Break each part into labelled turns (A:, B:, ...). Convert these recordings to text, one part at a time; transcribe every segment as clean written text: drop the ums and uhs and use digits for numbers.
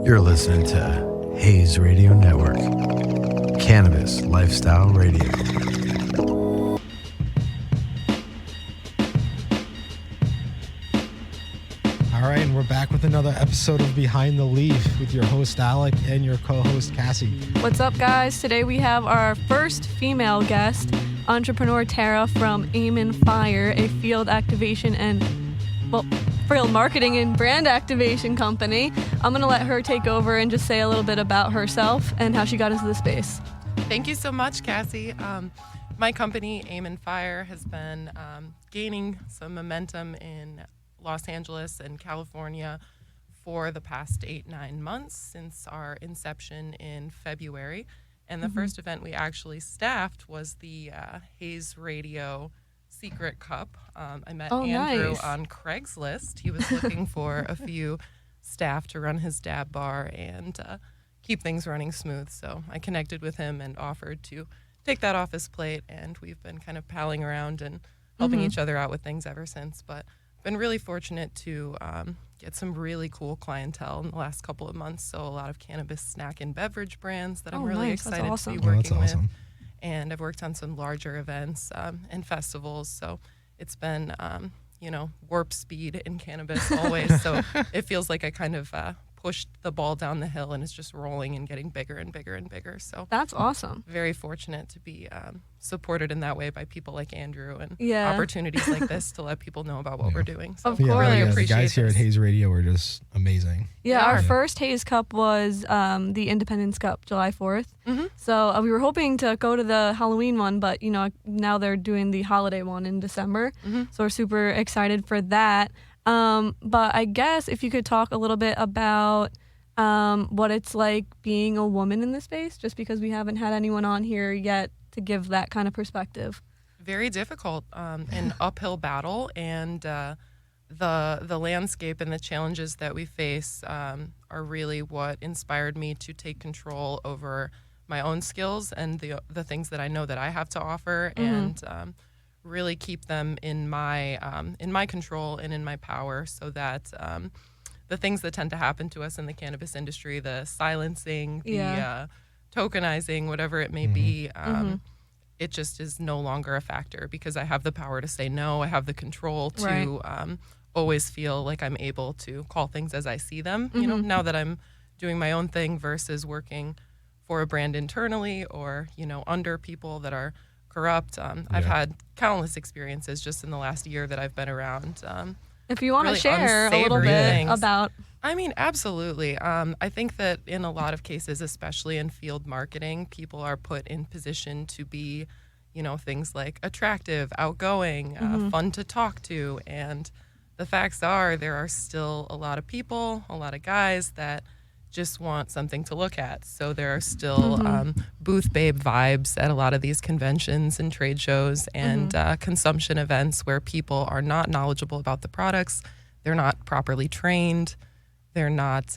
A: You're listening to Hayes Radio Network, Cannabis Lifestyle Radio.
B: All right, and we're back with another episode of Behind the Leaf with your host Alec and your co-host Cassie.
C: What's up, guys? Today we have our first female guest, entrepreneur Tara from Aim and Fire, a field activation and, field marketing and brand activation company. I'm going to let her take over and just say a little bit about herself and how she got into the space.
D: Thank you so much, Cassie. My company, Aim and Fire, has been gaining some momentum in Los Angeles and California for the past 8-9 months since our inception in February. And the first event we actually staffed was the Hayes Radio Secret Cup. I met Andrew on Craigslist. He was looking for a few staff to run his dab bar and keep things running smooth. So I connected with him and offered to take that off his plate. And we've been kind of palling around and helping each other out with things ever since. But been really fortunate to get some really cool clientele in the last couple of months. So a lot of cannabis snack and beverage brands that I'm really excited to be working with. And I've worked on some larger events and festivals. So it's been, warp speed in cannabis always. So it feels like I kind of pushed the ball down the hill and it's just rolling and getting bigger and bigger and bigger. So
C: that's awesome.
D: Very fortunate to be supported in that way by people like Andrew and opportunities like this to let people know about what we're doing. So
C: of course.
D: Really appreciate
B: the guys here at Hayes Radio are just amazing.
C: Yeah, our first Hayes Cup was the Independence Cup, July 4th. So we were hoping to go to the Halloween one, but now they're doing the holiday one in December. So we're super excited for that. But I guess if you could talk a little bit about what it's like being a woman in this space, just because we haven't had anyone on here yet to give that kind of perspective.
D: Very difficult, an uphill battle, and the landscape and the challenges that we face are really what inspired me to take control over my own skills and the things that I know that I have to offer, and really keep them in my control and in my power, so that the things that tend to happen to us in the cannabis industry, the silencing, the tokenizing, whatever it may be, it just is no longer a factor because I have the power to say no. I have the control to always feel like I'm able to call things as I see them. Now that I'm doing my own thing versus working for a brand internally or under people that are corrupt. I've had countless experiences just in the last year that I've been around.
C: If you want to
D: really
C: share a little bit about...
D: I mean, absolutely. I think that in a lot of cases, especially in field marketing, people are put in position to be, things like attractive, outgoing, fun to talk to. And the facts are there are still a lot of people, a lot of guys that just want something to look at. So there are still booth babe vibes at a lot of these conventions and trade shows and consumption events where people are not knowledgeable about the products. They're not properly trained. They're not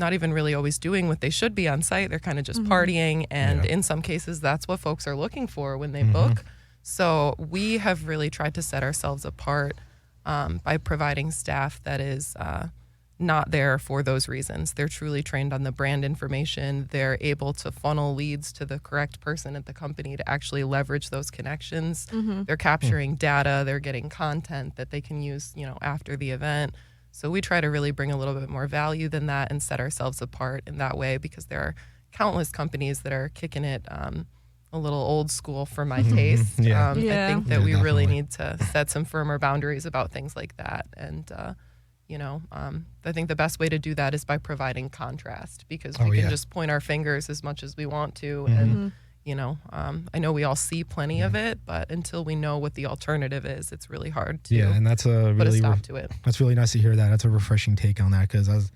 D: even really always doing what they should be on site. They're kind of just partying. And in some cases, that's what folks are looking for when they book. So we have really tried to set ourselves apart by providing staff that is not there for those reasons. They're truly trained on the brand information. They're able to funnel leads to the correct person at the company to actually leverage those connections. They're capturing data. They're getting content that they can use, after the event. So we try to really bring a little bit more value than that and set ourselves apart in that way because there are countless companies that are kicking it a little old school for my taste. I think that we really need to set some firmer boundaries about things like that. And, I think the best way to do that is by providing contrast because we can just point our fingers as much as we want to. And, I know we all see plenty of it, but until we know what the alternative is, it's really hard to
B: and that's
D: put a stop to it.
B: That's really nice to hear that. That's a refreshing take on that because as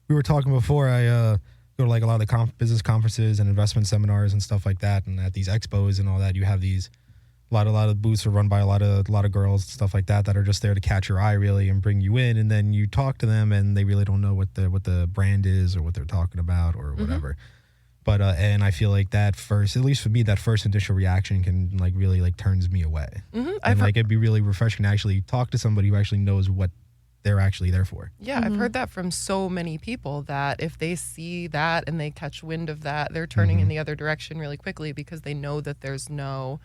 B: we were talking before, I go to like a lot of the business conferences and investment seminars and stuff like that. And at these expos and all that, you have these a lot of booths are run by a lot of girls, stuff like that are just there to catch your eye really and bring you in, and then you talk to them and they really don't know what the brand is or what they're talking about or whatever. But and I feel like that first, at least for me, that first initial reaction can really turns me away. And it'd be really refreshing to actually talk to somebody who actually knows what they're actually there for.
D: Yeah, I've heard that from so many people that if they see that and they catch wind of that, they're turning in the other direction really quickly because they know that there's no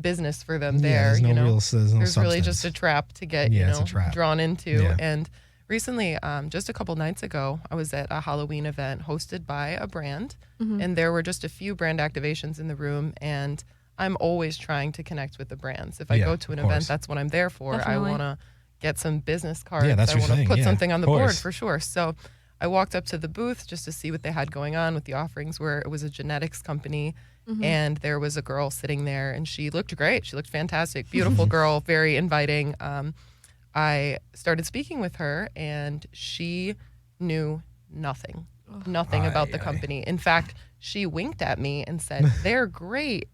D: business for them there.
B: There's no
D: you know,
B: real, there's no
D: there's really
B: substance.
D: just a trap to get
B: Yeah, it's a trap.
D: drawn into.
B: Yeah.
D: And recently, just a couple nights ago, I was at a Halloween event hosted by a brand, and there were just a few brand activations in the room. And I'm always trying to connect with the brands. If I
B: Yeah,
D: go to an
B: of course.
D: event, that's what I'm there for.
C: Definitely.
D: I want to get some business cards.
B: Yeah, that's
D: I
B: your
D: want to
B: thing.
D: put
B: Yeah,
D: something on the
B: of
D: board
B: course.
D: for sure. So I walked up to the booth just to see what they had going on, what the offerings were. It was a genetics company, and there was a girl sitting there, and she looked great. She looked fantastic, beautiful girl, very inviting. I started speaking with her, and she knew nothing about the company. In fact, she winked at me and said, "They're great,"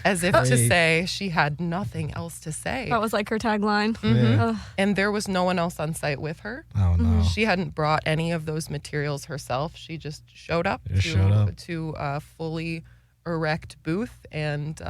D: as if to say she had nothing else to say.
C: That was like her tagline.
B: Yeah.
C: Ugh.
D: And there was no one else on site with her.
B: Oh no.
D: She hadn't brought any of those materials herself. She just showed up to a fully erect booth and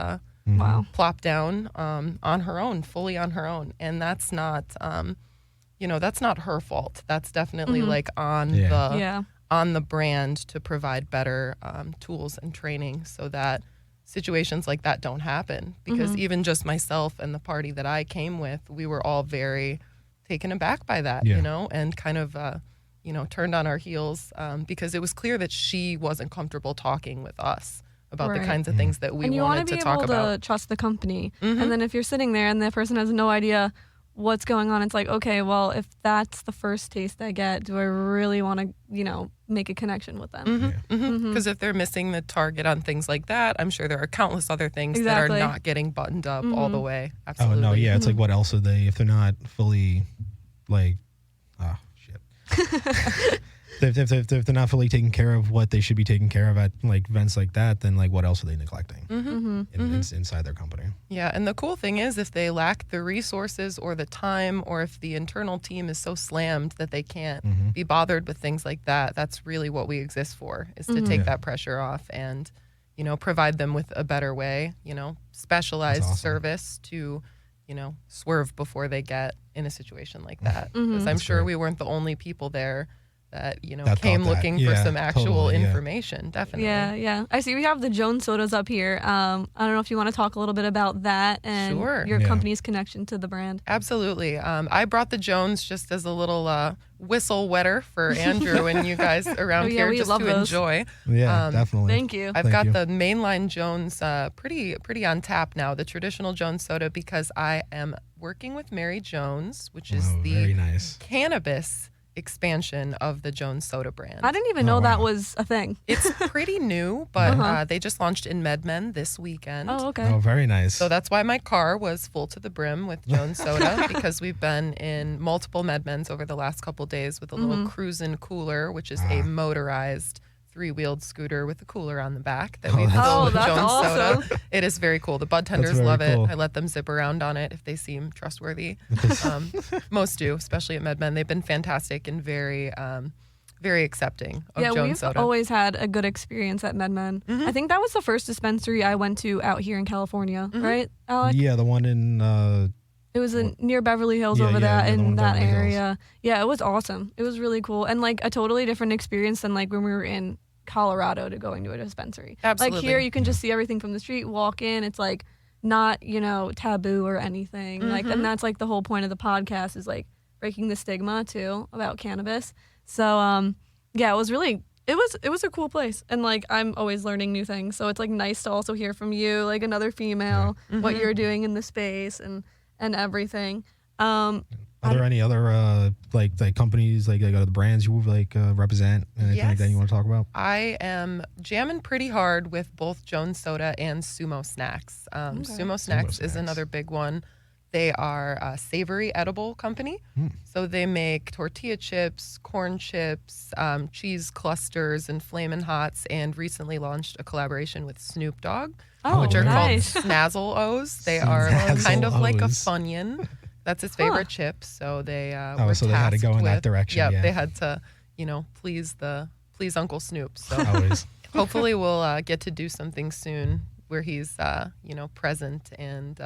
C: Wow.
D: plopped down on her own, fully on her own. And that's not, that's not her fault. That's definitely like on
C: Yeah.
D: on the brand to provide better tools and training so that situations like that don't happen. Because even just myself and the party that I came with, we were all very taken aback by that, and kind of, turned on our heels because it was clear that she wasn't comfortable talking with us about the kinds of things that we
C: And you want
D: wanted
C: to
D: to
C: be
D: talk
C: able
D: about.
C: to trust the company. And then if you're sitting there and the person has no idea what's going on, it's like, okay, well, if that's the first taste I get, do I really want to, make a connection with them?
D: Because if they're missing the target on things like that, I'm sure there are countless other things
C: Exactly.
D: that are not getting buttoned up all the way. Absolutely.
B: Oh no, yeah, it's like what else are they if they're not fully like shit. if they're not fully taking care of what they should be taking care of at like events like that, then like what else are they neglecting inside their company?
D: Yeah, and the cool thing is if they lack the resources or the time, or if the internal team is so slammed that they can't be bothered with things like that, that's really what we exist for, is to take that pressure off and, provide them with a better way, specialized service to, swerve before they get in a situation like that. Because I'm sure we weren't the only people there that came looking for some actual information. Definitely.
C: Yeah. I see we have the Jones sodas up here. I don't know if you want to talk a little bit about that and your company's connection to the brand.
D: Absolutely. I brought the Jones just as a little whistle wetter for Andrew and you guys around here just to enjoy.
B: Yeah, definitely.
C: Thank you.
D: I've got the mainline Jones pretty on tap now, the traditional Jones soda, because I am working with Mary Jones, which is the
B: very nice
D: cannabis expansion of the Jones soda brand.
C: I didn't even know that was a thing.
D: It's pretty new, but they just launched in MedMen this weekend.
C: Oh, okay.
B: Oh, very nice.
D: So that's why my car was full to the brim with Jones soda, because we've been in multiple MedMens over the last couple days with a little cruisin' cooler, which is a motorized 3-wheeled scooter with a cooler on the back that we fill with
C: that's
D: Jones
C: awesome.
D: soda. It is very cool. The bud tenders
B: very
D: love
B: cool.
D: it. I let them zip around on it if they seem trustworthy. Most do, especially at MedMen. They've been fantastic and very accepting of Jones
C: we've
D: soda.
C: always had a good experience at MedMen. I think that was the first dispensary I went to out here in California, right, Alec?
B: Yeah, the one in
C: It was near Beverly Hills
B: Yeah,
C: over
B: yeah,
C: that
B: the one
C: in
B: in
C: that
B: Beverly Hills.
C: area. Yeah, it was awesome. It was really cool and like a totally different experience than like when we were in Colorado to going to a dispensary.
D: Absolutely.
C: Like here you can just see everything from the street, walk in, it's like not, taboo or anything. Like and that's like the whole point of the podcast is like breaking the stigma too about cannabis. So yeah, it was a cool place. And like I'm always learning new things. So it's like nice to also hear from you, like another female, what you're doing in the space and everything.
B: Are there any other like companies like the brands you like represent? Anything like that you want to talk about?
D: I am jamming pretty hard with both Jones Soda and Sumo Snacks. Sumo Snacks is another big one. They are a savory edible company. So they make tortilla chips, corn chips, cheese clusters, and Flamin' Hots, and recently launched a collaboration with Snoop Dogg, which are
C: nice.
D: called Snazzle O's. They are kind of like a Funyun. That's his favorite chip. So they were
B: so they had to go in that
D: tasked with-
B: direction.
D: Yep,
B: Yeah,
D: they had to, please Uncle Snoop. So
B: always.
D: hopefully we'll get to do something soon where he's, present and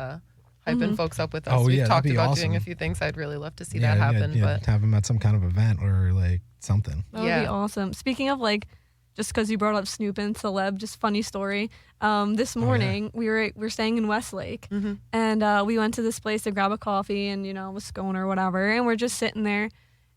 D: hyping folks up with us.
B: Oh,
D: We've
B: yeah, that'd
D: talked
B: be
D: about doing a
B: awesome.
D: few things. I'd really love to see that happen. But
B: have them at some kind of event or like something.
C: That would be awesome. Speaking of like, just because you brought up Snoop and celeb, just funny story. This morning we were staying in Westlake, and we went to this place to grab a coffee and a scone or whatever, and we're just sitting there,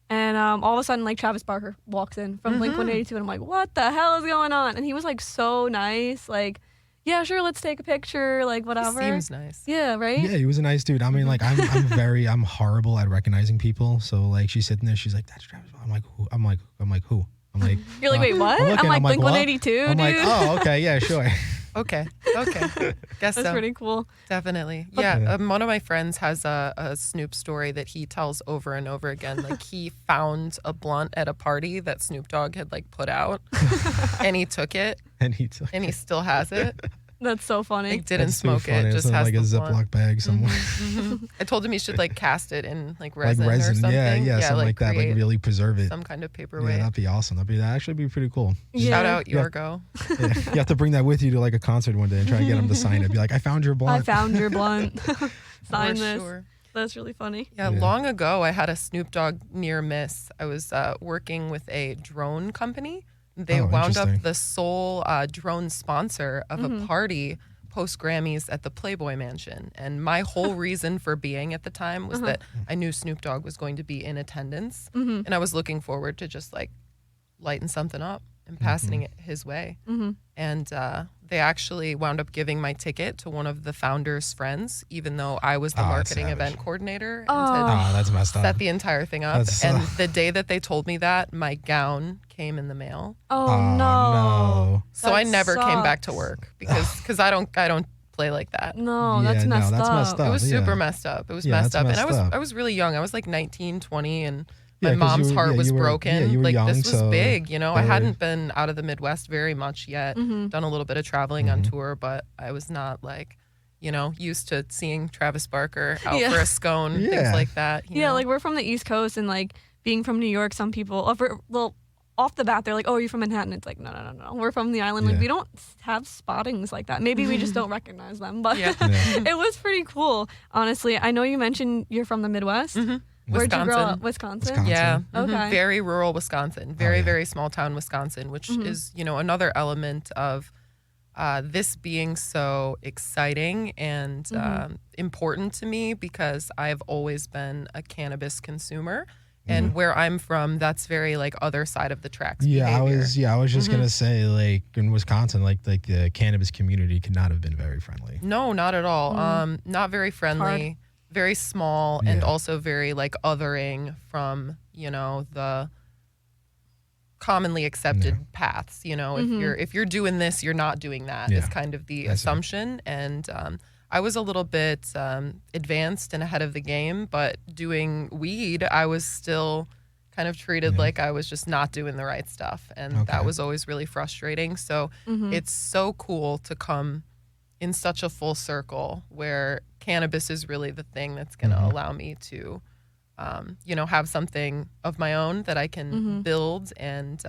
C: and all of a sudden like Travis Barker walks in from Blink 182, and I'm like, what the hell is going on? And he was like so nice, like, yeah, sure, let's take a picture, like whatever.
D: He seems nice.
C: Yeah, right.
B: Yeah, he was a nice dude. I mean, like I'm horrible at recognizing people. So like she's sitting there, she's like, that's Travis. I'm like, who? I'm like, who? I'm like,
C: You're like, wait, what?
B: I'm
C: like
B: what?
C: Blink 182,
B: I'm
C: dude.
B: like, oh, okay, yeah, sure.
D: Okay. Guess
C: That's
D: so.
C: pretty cool.
D: Definitely. Yeah. One of my friends has a Snoop story that he tells over and over again. Like he found a blunt at a party that Snoop Dogg had like put out and he took it
B: And he
D: still has it.
C: That's so funny.
D: Like didn't
B: That's too
D: smoke
B: funny.
D: it.
B: It's
D: Just
B: in,
D: has
B: like
D: the
B: a
D: blunt.
B: Ziploc bag somewhere.
D: I told him he should like cast it in like
B: Like
D: resin, or something.
B: Yeah, something like that. Like
D: create
B: really preserve it.
D: some kind of
B: Yeah,
D: paperweight.
B: that'd be awesome. That'd actually be pretty cool.
C: Yeah.
D: Shout out
B: Yeah.
D: Yorgo.
B: Yeah. You have to bring that with you to like a concert one day and try and get them to sign it. Be like, I found your
C: I
B: blunt.
C: found your blunt. Sign
D: For
C: this.
D: sure.
C: That's really funny.
D: Yeah,
B: Yeah.
D: long ago I had a Snoop Dogg near miss. I was working with a drone company. They
B: Oh,
D: wound up
B: interesting.
D: the sole drone sponsor of a party post Grammys at the Playboy Mansion. And my whole reason for being at the time was that I knew Snoop Dogg was going to be in attendance. And I was looking forward to just like lighting something up and passing it his way. And they actually wound up giving my ticket to one of the founder's friends, even though I was the
B: Oh, that's
D: marketing
B: savage.
D: event coordinator and
B: Oh, that's messed
D: had
B: up.
D: set the entire thing up.
B: That's
D: And
B: so-
D: the day that they told me that, my gown came in the mail.
C: Oh,
B: Oh,
C: no.
D: So I
C: That
D: never came back to
C: sucks.
D: work because I don't play like that.
C: No,
B: Yeah,
C: that's
B: no,
C: messed
B: that's
C: up.
B: messed up.
D: It was
B: yeah.
D: super messed up. It was
B: Yeah,
D: messed
B: that's
D: up. And
B: messed up.
D: I was really young. I was like 19, 20 and
B: Yeah,
D: my
B: 'cause
D: mom's
B: you were-
D: heart
B: yeah,
D: was
B: you were-
D: broken.
B: yeah, you were
D: like
B: young,
D: this was
B: so
D: big, you know. I
B: they were-
D: hadn't been out of the Midwest very much yet. Done a little bit of traveling on tour, but I was not like, used to seeing Travis Barker out
C: Yeah.
D: for a scone, things
B: Yeah.
D: like that. you
C: Yeah,
D: know?
C: like we're from the East Coast, and like being from New York, some people, well, off the bat, they're like, "Oh, you're from Manhattan." It's like, no. We're from the island. Like
B: Yeah.
C: we don't have spottings like that. Maybe we just don't recognize them. But
D: Yeah.
B: Yeah.
C: it was pretty cool, honestly. I know you mentioned you're from the Midwest. Where'd you grow up? Wisconsin.
B: Wisconsin.
D: Yeah.
C: Okay.
D: Very rural Wisconsin. Very,
B: yeah.
D: very small town Wisconsin, which is, another element of this being so exciting and important to me because I've always been a cannabis consumer. And where I'm from, that's very like other side of the tracks.
B: Yeah,
D: behavior.
B: I was just gonna say, like in Wisconsin, like the cannabis community could not have been very friendly.
D: No, not at all. Not very friendly, very small, and
B: Yeah.
D: also very like othering from, the commonly accepted paths. If you're doing this, you're not doing that. Is
B: Yeah.
D: kind of the
B: That's it.
D: assumption. And I was a little bit advanced and ahead of the game, but doing weed, I was still kind of treated like I was just not doing the right stuff. And that
B: Okay.
D: was always really frustrating. So it's so cool to come in such a full circle where cannabis is really the thing that's going to allow me to, have something of my own that I can build and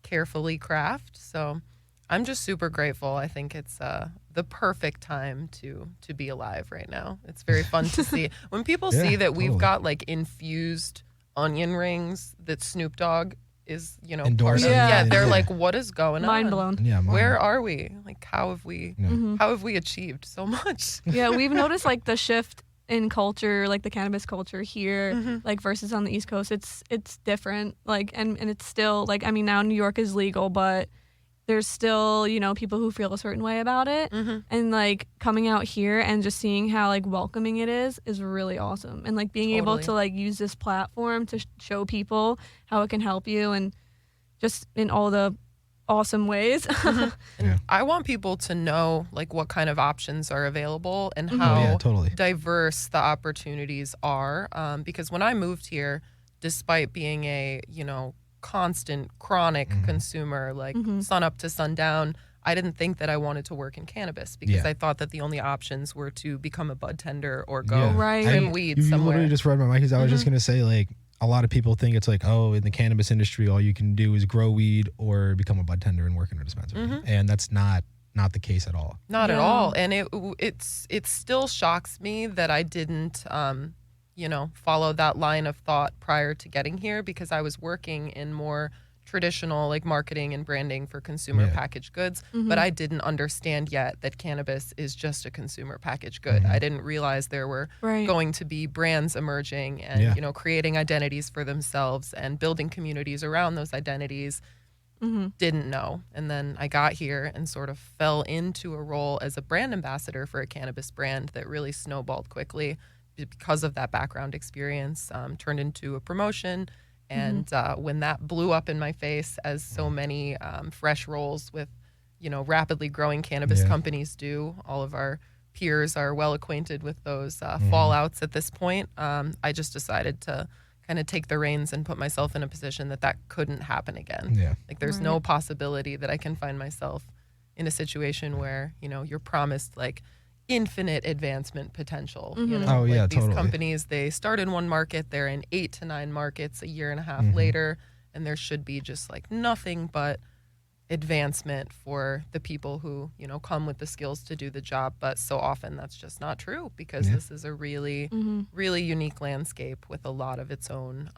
D: carefully craft. So I'm just super grateful. I think it's the perfect time to be alive right now. It's very fun to see when people
B: Yeah,
D: see that we've
B: totally.
D: got like infused onion rings that Snoop Dogg is, part of.
B: Endorsing.
C: Yeah.
D: They're
B: Yeah.
D: like, what is going
C: Mind
D: on?
C: blown.
B: Yeah,
D: Where are we? Like, how have we
B: Yeah.
D: how have we achieved so much?
C: Yeah, we've noticed like the shift in culture, like the cannabis culture here, like versus on the East Coast. It's different. Like and it's still like, I mean, now New York is legal, but there's still, people who feel a certain way about it. And like coming out here and just seeing how like welcoming it is really awesome. And like being able
D: Totally.
C: to like use this platform to show people how it can help you and just in all the awesome ways.
D: And I want people to know like what kind of options are available and
B: Oh,
D: how
B: yeah, totally.
D: diverse the opportunities are. Because when I moved here, despite being a constant chronic consumer, like sun up to sundown, I didn't think that I wanted to work in cannabis because
B: Yeah.
D: I thought that the only options were to become a bud tender or go
B: Yeah.
C: Right.
D: trim
C: I-
D: weeds
B: You
D: somewhere.
B: literally just read my mind because I was just gonna say, like, a lot of people think it's like, oh, in the cannabis industry, all you can do is grow weed or become a bud tender and work in a dispensary, and that's not not the case at all.
D: Not at
C: Yeah.
D: all. And it still shocks me that I didn't, follow that line of thought prior to getting here, because I was working in more traditional like marketing and branding for consumer packaged goods, but I didn't understand yet that cannabis is just a consumer packaged good. I didn't realize there were going to be brands emerging and creating identities for themselves and building communities around those identities. Didn't know. And then I got here and sort of fell into a role as a brand ambassador for a cannabis brand that really snowballed quickly because of that background experience, turned into a promotion. And when that blew up in my face, as so many fresh roles with, rapidly growing cannabis companies do, all of our peers are well acquainted with those fallouts at this point. I just decided to kind of take the reins and put myself in a position that couldn't happen again.
B: Yeah.
D: Like there's no possibility that I can find myself in a situation where, you're promised like infinite advancement potential.
B: Oh, yeah,
D: these
B: totally.
D: companies, they start in one market, they're in 8 to 9 markets a year and a half later, and there should be just like nothing but advancement for the people who, come with the skills to do the job. But so often that's just not true, because this is a really, really unique landscape with a lot of its own,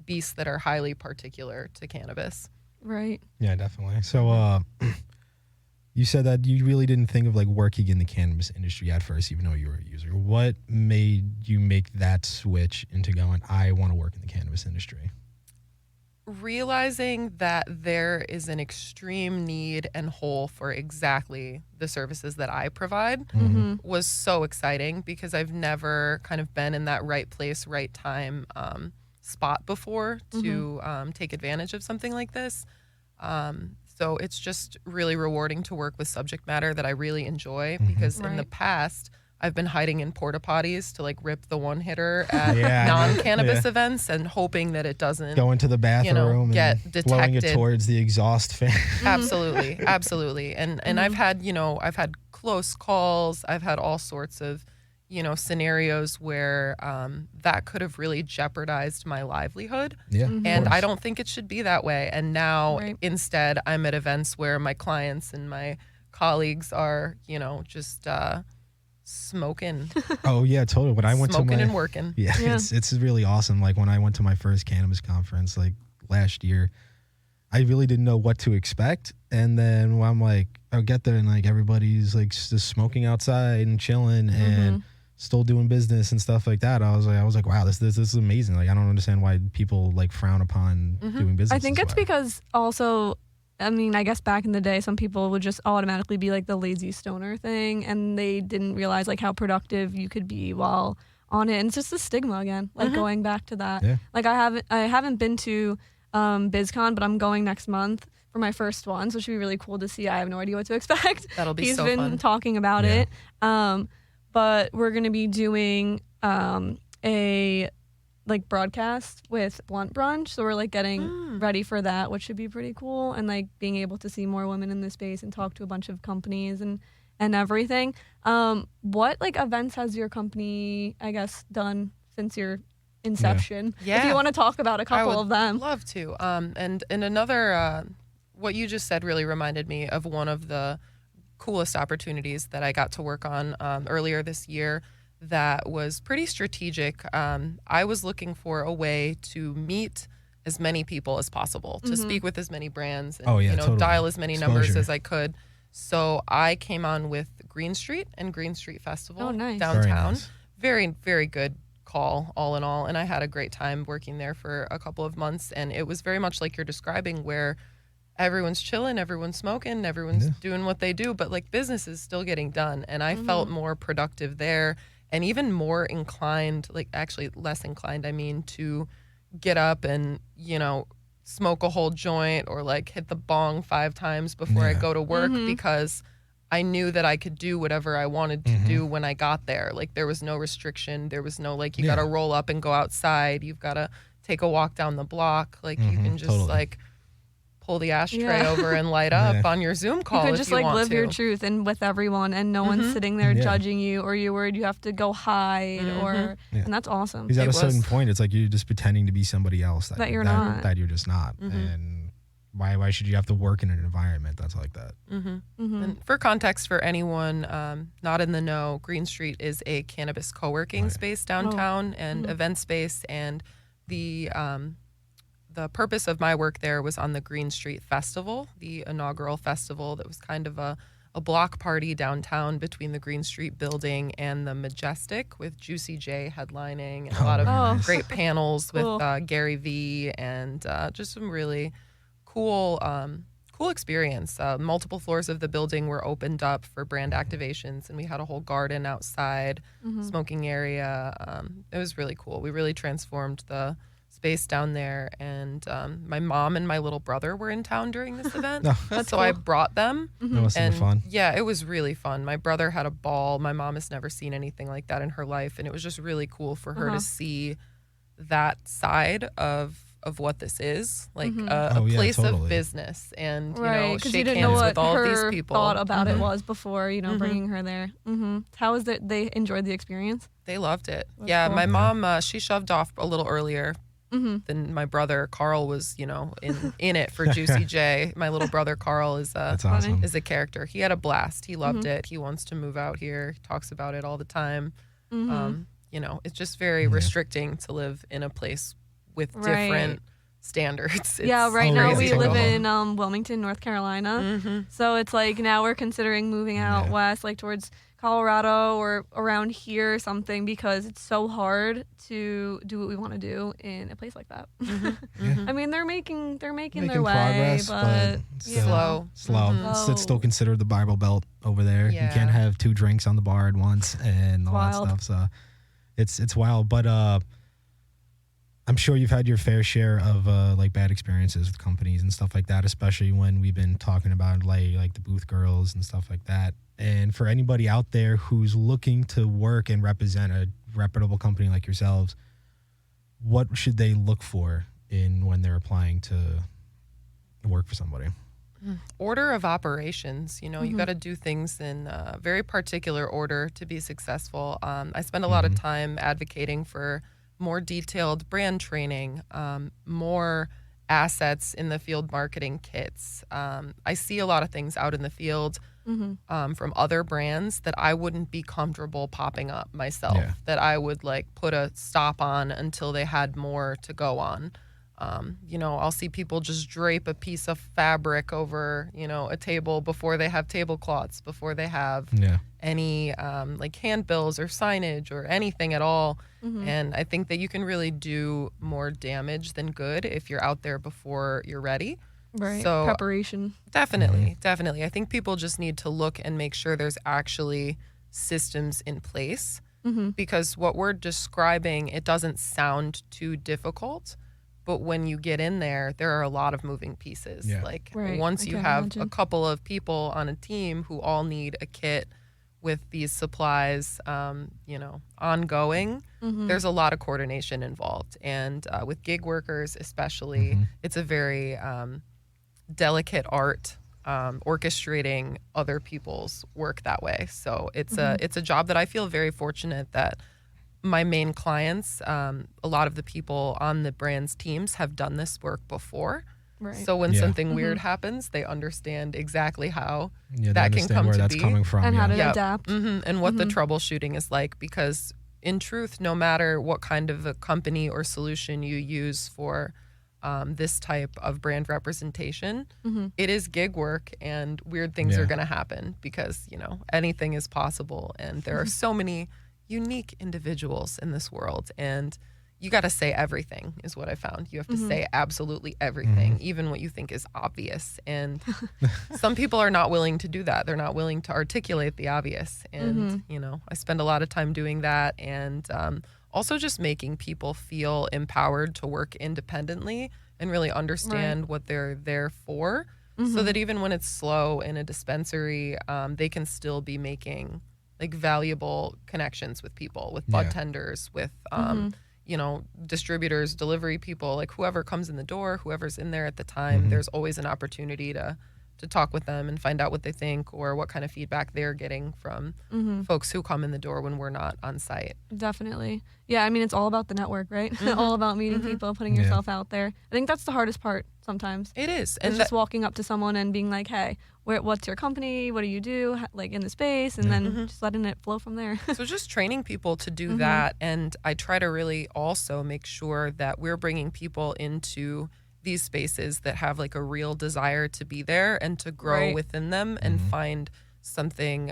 D: beasts that are highly particular to cannabis.
C: Right.
B: Yeah, definitely. So, you said that you really didn't think of like working in the cannabis industry at first, even though you were a user. What made you make that switch into going, I want to work in the cannabis industry?
D: Realizing that there is an extreme need and hole for exactly the services that I provide was so exciting, because I've never kind of been in that right place, right time spot before to take advantage of something like this. So it's just really rewarding to work with subject matter that I really enjoy, because in the past, I've been hiding in porta potties to like rip the one hitter at non-cannabis events and hoping that it doesn't
B: go into the bathroom
D: get
B: and
D: detected.
B: blowing it towards the exhaust fan.
D: Absolutely. And I've had close calls. I've had all sorts of, scenarios where that could have really jeopardized my livelihood.
B: Yeah.
D: And I don't think it should be that way. And now instead I'm at events where my clients and my colleagues are, just smoking.
B: Oh yeah, totally. When I went
D: smoking
B: to
D: and working.
B: Yeah, it's really awesome. Like when I went to my first cannabis conference like last year, I really didn't know what to expect. And then when I'm like, I'll get there and like everybody's like just smoking outside and chilling and still doing business and stuff like that. I was like, wow, this is amazing. Like I don't understand why people like frown upon doing business.
C: I think it's because also, I mean, I guess back in the day, some people would just automatically be like the lazy stoner thing, and they didn't realize like how productive you could be while on it. And it's just a stigma again, like going back to that.
B: Yeah.
C: Like I haven't been to BizCon, but I'm going next month for my first one, so it should be really cool to see. I have no idea what to expect.
D: That'll be
C: He's
D: so
C: been
D: fun.
C: talking about it. But we're gonna be doing a like broadcast with Blunt Brunch, so we're like getting ready for that, which should be pretty cool, and like being able to see more women in the space and talk to a bunch of companies and everything. What like events has your company, I guess, done since your inception? If you want to talk about a couple of them.
D: Love to. And another, what you just said really reminded me of one of the coolest opportunities that I got to work on earlier this year. That was pretty strategic. I was looking for a way to meet as many people as possible, to speak with as many brands, and
B: totally.
D: dial as many numbers
B: Exposure.
D: as I could. So I came on with Green Street and Green Street Festival downtown.
B: Very nice.
D: Very, very good call, all in all. And I had a great time working there for a couple of months. And it was very much like you're describing, where everyone's chilling, everyone's smoking, everyone's doing what they do, but like business is still getting done. And I felt more productive there, and even more inclined, like actually less inclined, I mean, to get up and, smoke a whole joint or like hit the bong 5 times before I go to work, because I knew that I could do whatever I wanted to do when I got there. Like there was no restriction. There was no like, you got to roll up and go outside. You've got to take a walk down the block. Like you can just like pull the ashtray over and light up on your Zoom call.
C: You could
D: if
C: just
D: you
C: like
D: want
C: live
D: to.
C: your truth and with everyone, and no one's sitting there judging you, or you're worried you have to go hide, and that's awesome.
B: Because at a certain point, it's like you're just pretending to be somebody else
C: That you're not.
B: That you're just not. And Why should you have to work in an environment that's like that?
D: And for context, for anyone not in the know, Green Street is a cannabis co-working space downtown and event space. And the purpose of my work there was on the Green Street Festival, the inaugural festival that was kind of a block party downtown between the Green Street building and the Majestic, with Juicy J headlining and a lot of great panels with Gary V and just some really cool experience. Multiple floors of the building were opened up for brand activations, and we had a whole garden outside, smoking area. It was really cool. We really transformed the space down there, and my mom and my little brother were in town during this event. So I brought them.
B: That must have been fun.
D: Yeah, it was really fun. My brother had a ball. My mom has never seen anything like that in her life, and it was just really cool for her to see that side of what this is, like a place of business, and you know, shake hands with all of these people.
C: Thought about it was before, you know, bringing her there. How was it? They enjoyed the experience.
D: They loved it.
C: That's cool.
D: My mom, she shoved off a little earlier than my brother. Carl was, you know, in it for Juicy J. My little brother Carl is
B: That's awesome.
D: is a character. He had a blast. He loved it. He wants to move out here. He talks about it all the time. You know, it's just very restricting to live in a place with different standards.
C: Right now we live in Wilmington, North Carolina. So it's like now we're considering moving out west, like towards Colorado or around here or something, because it's so hard to do what we want to do in a place like that. I mean, they're making their way,
B: progress,
C: but
B: slow. It's still considered the Bible Belt over there.
D: Yeah.
B: You can't have 2 drinks on the bar at once and all that stuff. So it's wild. But I'm sure you've had your fair share of like bad experiences with companies and stuff like that, especially when we've been talking about like the booth girls and stuff like that. And for anybody out there who's looking to work and represent a reputable company like yourselves, what should they look for when they're applying to work for somebody?
D: Order of operations. You know, you got to do things in a very particular order to be successful. I spend a lot of time advocating for more detailed brand training, more assets in the field marketing kits. I see a lot of things out in the field from other brands that I wouldn't be comfortable popping up myself, that I would like put a stop on until they had more to go on. You know, I'll see people just drape a piece of fabric over, you know, a table before they have tablecloths, before they have any like handbills or signage or anything at all. And I think that you can really do more damage than good if you're out there before you're ready.
C: Right.
D: So
C: Preparation.
D: Definitely. I think people just need to look and make sure there's actually systems in place, because what we're describing, it doesn't sound too difficult. But when you get in there, there are a lot of moving pieces. Like once you have a couple of people on a team who all need a kit with these supplies, you know, ongoing, there's a lot of coordination involved. And with gig workers especially, it's a very delicate art, orchestrating other people's work that way. So it's a job that I feel very fortunate that my main clients, a lot of the people on the brand's teams have done this work before. Right. So when something weird happens, they understand exactly how that can come
B: where
D: to
B: that's
D: be
B: coming from,
C: and how to adapt,
D: and what the troubleshooting is like. Because in truth, no matter what kind of a company or solution you use for this type of brand representation, it is gig work, and weird things are going to happen, because you know anything is possible, and there are so many unique individuals in this world, and you got to say everything is what I found. You have to say absolutely everything, even what you think is obvious. And some people are not willing to do that. They're not willing to articulate the obvious. And, you know, I spend a lot of time doing that, and also just making people feel empowered to work independently and really understand what they're there for, so that even when it's slow in a dispensary, they can still be making like valuable connections with people, with bud tenders, with you know, distributors, delivery people, like whoever comes in the door, whoever's in there at the time. There's always an opportunity to talk with them and find out what they think or what kind of feedback they're getting from folks who come in the door when we're not on site.
C: Definitely. Yeah, I mean, it's all about the network, right? All about meeting people, putting yourself out there. I think that's the hardest part sometimes.
D: It is.
C: It's
D: And
C: just walking up to someone and being like, hey, what's your company? What do you do? Like in the space, and then just letting it flow from there.
D: so just training people to do that. And I try to really also make sure that we're bringing people into these spaces that have like a real desire to be there and to grow
C: Right.
D: within them and find something,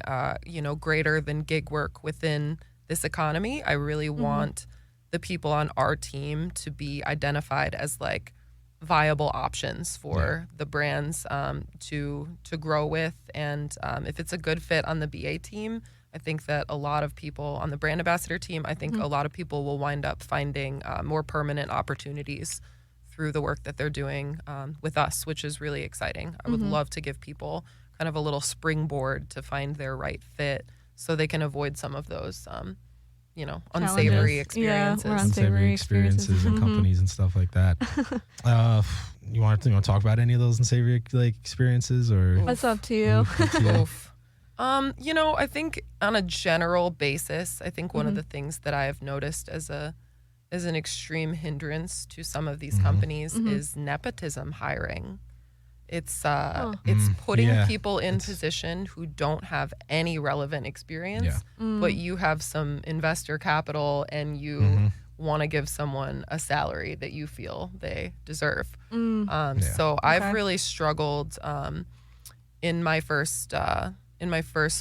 D: greater than gig work within this economy. I really want the people on our team to be identified as like viable options for the brands to grow with. And if it's a good fit on the BA team, I think that a lot of people on the brand ambassador team, I think a lot of people will wind up finding more permanent opportunities through the work that they're doing with us, which is really exciting. I would love to give people kind of a little springboard to find their right fit so they can avoid some of those, unsavory
C: Challenges.
D: experiences.
C: Yeah, we're
B: Unsavory experiences and companies and stuff like that. You want to talk about any of those unsavory like experiences, or
C: That's up to you.
D: Oof. I think on a general basis, I think one of the things that I have noticed as an extreme hindrance to some of these companies is nepotism hiring. It's putting people in position who don't have any relevant experience, but you have some investor capital and you want to give someone a salary that you feel they deserve. So I've really struggled in my first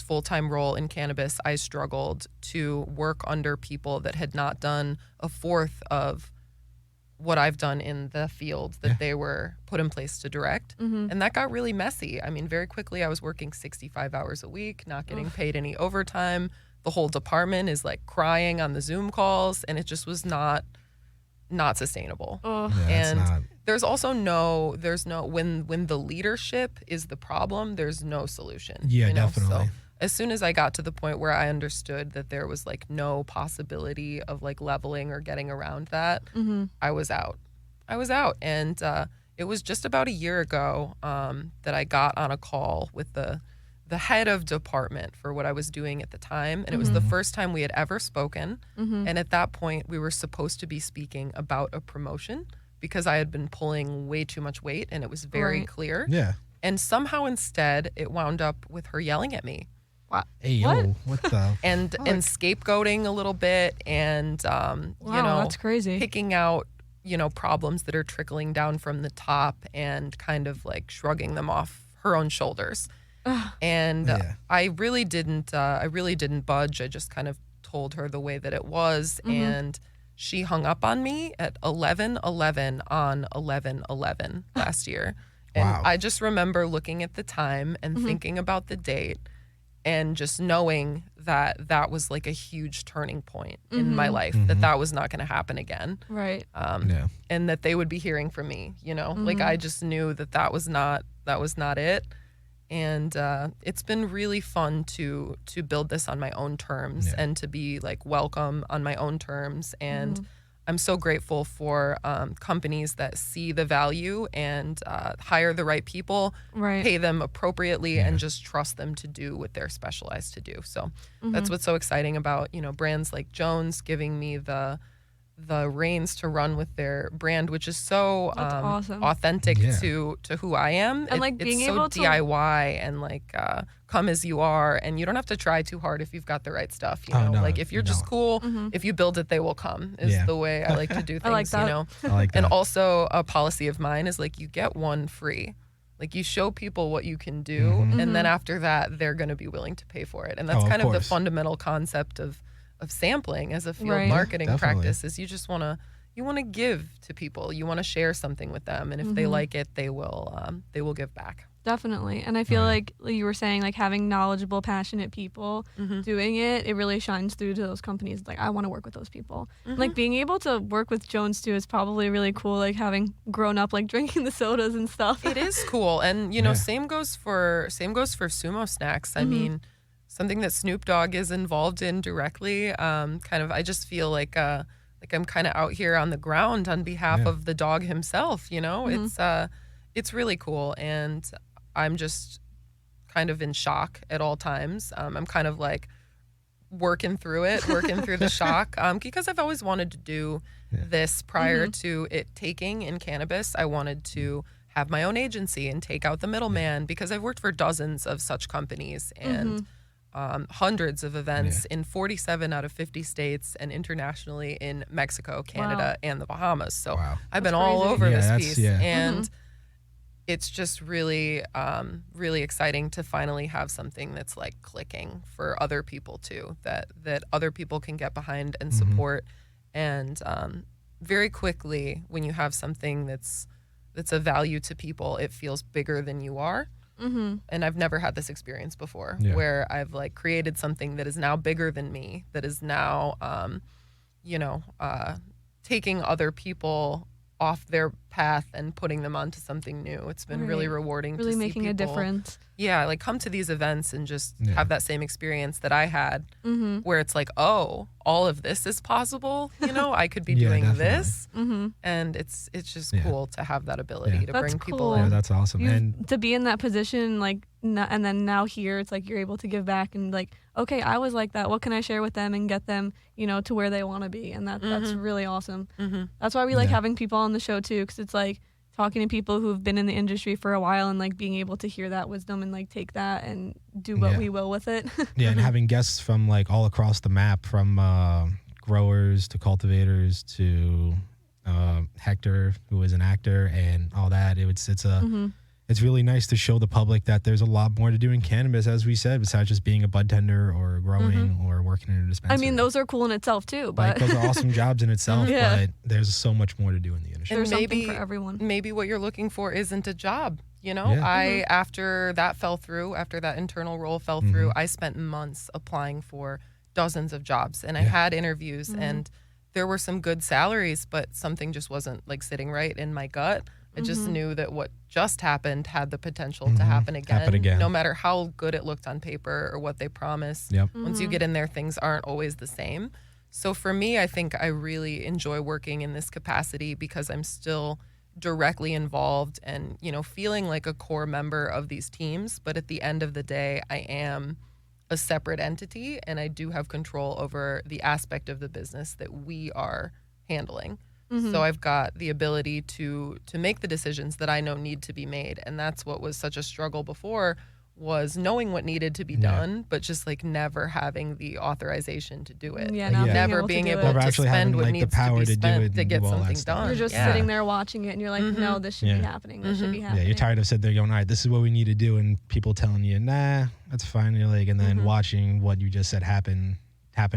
D: full-time role in cannabis. I struggled to work under people that had not done a fourth of what I've done in the field that they were put in place to direct. And that got really messy. I mean, very quickly I was working 65 hours a week, not getting paid any overtime. The whole department is like crying on the Zoom calls, and it just was not sustainable. And there's also when the leadership is the problem, there's no solution.
B: Yeah, definitely.
D: So as soon as I got to the point where I understood that there was like no possibility of like leveling or getting around that, I was out. And it was just about a year ago that I got on a call with the head of department for what I was doing at the time. And it was the first time we had ever spoken. And at that point, we were supposed to be speaking about a promotion because I had been pulling way too much weight, and it was very clear.
B: Yeah.
D: And somehow instead, it wound up with her yelling at me.
C: Wow.
B: Hey, yo, what the?
D: And scapegoating a little bit, and
C: That's crazy.
D: picking out problems that are trickling down from the top and kind of like shrugging them off her own shoulders. And I really didn't budge. I just kind of told her the way that it was, and she hung up on me at 11:11 on 11/11 last year. And
B: Wow.
D: I just remember looking at the time and thinking about the date and just knowing that that was like a huge turning point in my life, that was not going to happen again.
C: Right.
D: And that they would be hearing from me, like I just knew that was not it. And it's been really fun to build this on my own terms and to be like welcome on my own terms. And I'm so grateful for companies that see the value and hire the right people, pay them appropriately, and just trust them to do what they're specialized to do. So that's what's so exciting about, brands like Jones giving me the reins to run with their brand, which is so
C: awesome.
D: authentic to who I am.
C: And like being
D: it's so
C: able to
D: DIY and like come as you are, and you don't have to try too hard if you've got the right stuff. Like if you're just cool, if you build it, they will come. Is the way I like to do things.
C: I like that.
B: I like that.
D: And also a policy of mine is like you get one free. Like you show people what you can do, and then after that, they're going to be willing to pay for it. And that's kind of the fundamental concept of sampling as a field marketing practice. Is you just want to give to people. You want to share something with them, and if they like it, they will give back.
C: Definitely. And I feel like you were saying, like having knowledgeable, passionate people doing it really shines through to those companies. Like I want to work with those people. Like being able to work with Jones too is probably really cool. Like having grown up, like drinking the sodas and stuff.
D: It is cool. And same goes for Sumo Snacks. I mean, something that Snoop Dogg is involved in directly. I just feel like I'm kind of out here on the ground on behalf of the dog himself. It's really cool, and I'm just kind of in shock at all times. I'm kind of like working through the shock, because I've always wanted to do this prior to it taking in cannabis. I wanted to have my own agency and take out the middleman, because I've worked for dozens of such companies and hundreds of events in 47 out of 50 states and internationally in Mexico, Canada, and the Bahamas. So I've been all over this piece. And it's just really, really exciting to finally have something that's like clicking for other people too, that other people can get behind and support. And very quickly, when you have something that's a value to people, it feels bigger than you are. And I've never had this experience before, where I've like created something that is now bigger than me, that is now, taking other people off their path and putting them onto something new. It's been really rewarding to see people. Really making a difference. Yeah, like come to these events and just have that same experience that I had, where it's like, oh, all of this is possible. You know, I could be doing this, and it's just cool to have that ability to bring people in.
B: Yeah, that's awesome. And
C: to be in that position, like, and then now here, it's like you're able to give back and like, okay, I was like that. What can I share with them and get them, to where they want to be? And that's really awesome. That's why we like having people on the show too, because it's like talking to people who've been in the industry for a while and like being able to hear that wisdom and like take that and do what we will with it.
B: And having guests from like all across the map, from growers to cultivators to Hector, who is an actor, and all that. It's really nice to show the public that there's a lot more to do in cannabis, as we said, besides just being a bud tender or growing or working in a dispensary.
C: I mean, those are cool in itself too. But
B: like, those are awesome jobs in itself, but there's so much more to do in the industry.
C: There's something for everyone.
D: Maybe what you're looking for isn't a job. After that fell through, after that internal role fell through, I spent months applying for dozens of jobs, and I had interviews, and there were some good salaries, but something just wasn't like sitting right in my gut. I just knew that what just happened had the potential to happen again, no matter how good it looked on paper or what they promised. Once you get in there, things aren't always the same. So for me, I think I really enjoy working in this capacity because I'm still directly involved and, feeling like a core member of these teams. But at the end of the day, I am a separate entity, and I do have control over the aspect of the business that we are handling. So I've got the ability to make the decisions that I know need to be made. And that's what was such a struggle before, was knowing what needed to be done, but just like never having the authorization to do it. Never being able to spend what needs to be spent to get something done.
C: You're just sitting there watching it and you're like, no, this should be happening. This should be happening.
B: Yeah, you're tired of sitting there going, all right, this is what we need to do. And people telling you, nah, that's fine. And you're like, and then watching what you just said happen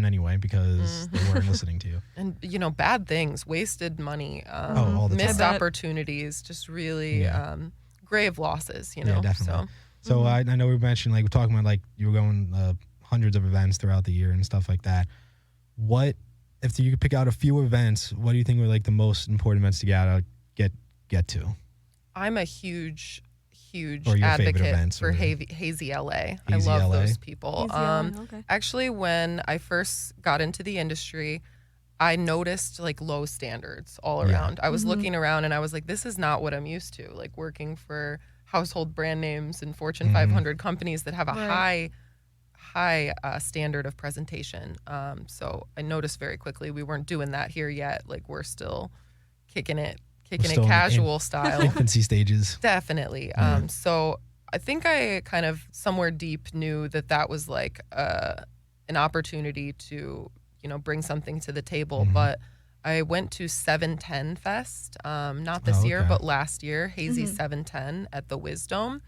B: anyway because they weren't listening to you.
D: And bad things, wasted money,
B: all the
D: missed
B: time.
D: Opportunities, just really grave losses.
B: Yeah, definitely. So I know we mentioned, like, we're talking about like you were going hundreds of events throughout the year and stuff like that. What if you could pick out a few events? What do you think were like the most important events to get to?
D: I'm a huge advocate for Hazy LA. I love those people. Actually, when I first got into the industry, I noticed like low standards all around. I was looking around and I was like, this is not what I'm used to. Like working for household brand names and Fortune 500 companies that have a high standard of presentation. So I noticed very quickly we weren't doing that here yet. Like we're still kicking it casual style.
B: Infancy stages.
D: Definitely. So I think I kind of somewhere deep knew that was like an opportunity to, bring something to the table. But I went to 710 Fest, not this year, but last year, Hazy 710 at the Wisdom.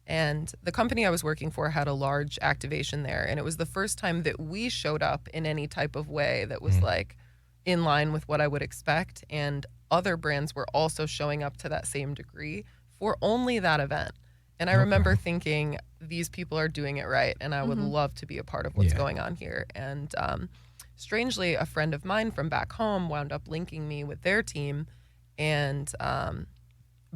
D: And the company I was working for had a large activation there. And it was the first time that we showed up in any type of way that was like in line with what I would expect. And other brands were also showing up to that same degree for only that event. And I remember thinking, these people are doing it right, and I would love to be a part of what's going on here. And strangely, a friend of mine from back home wound up linking me with their team. And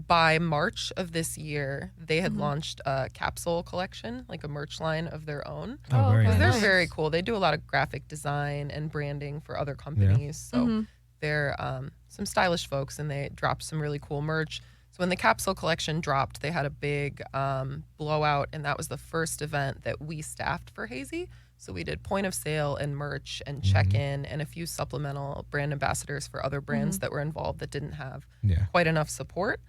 D: by March of this year, they had launched a capsule collection, like a merch line of their own. They're very cool. They do a lot of graphic design and branding for other companies. So they're some stylish folks, and they dropped some really cool merch. So when the capsule collection dropped, they had a big blowout, and that was the first event that we staffed for Hazy. So we did point of sale and merch and check-in and a few supplemental brand ambassadors for other brands that were involved that didn't have quite enough support.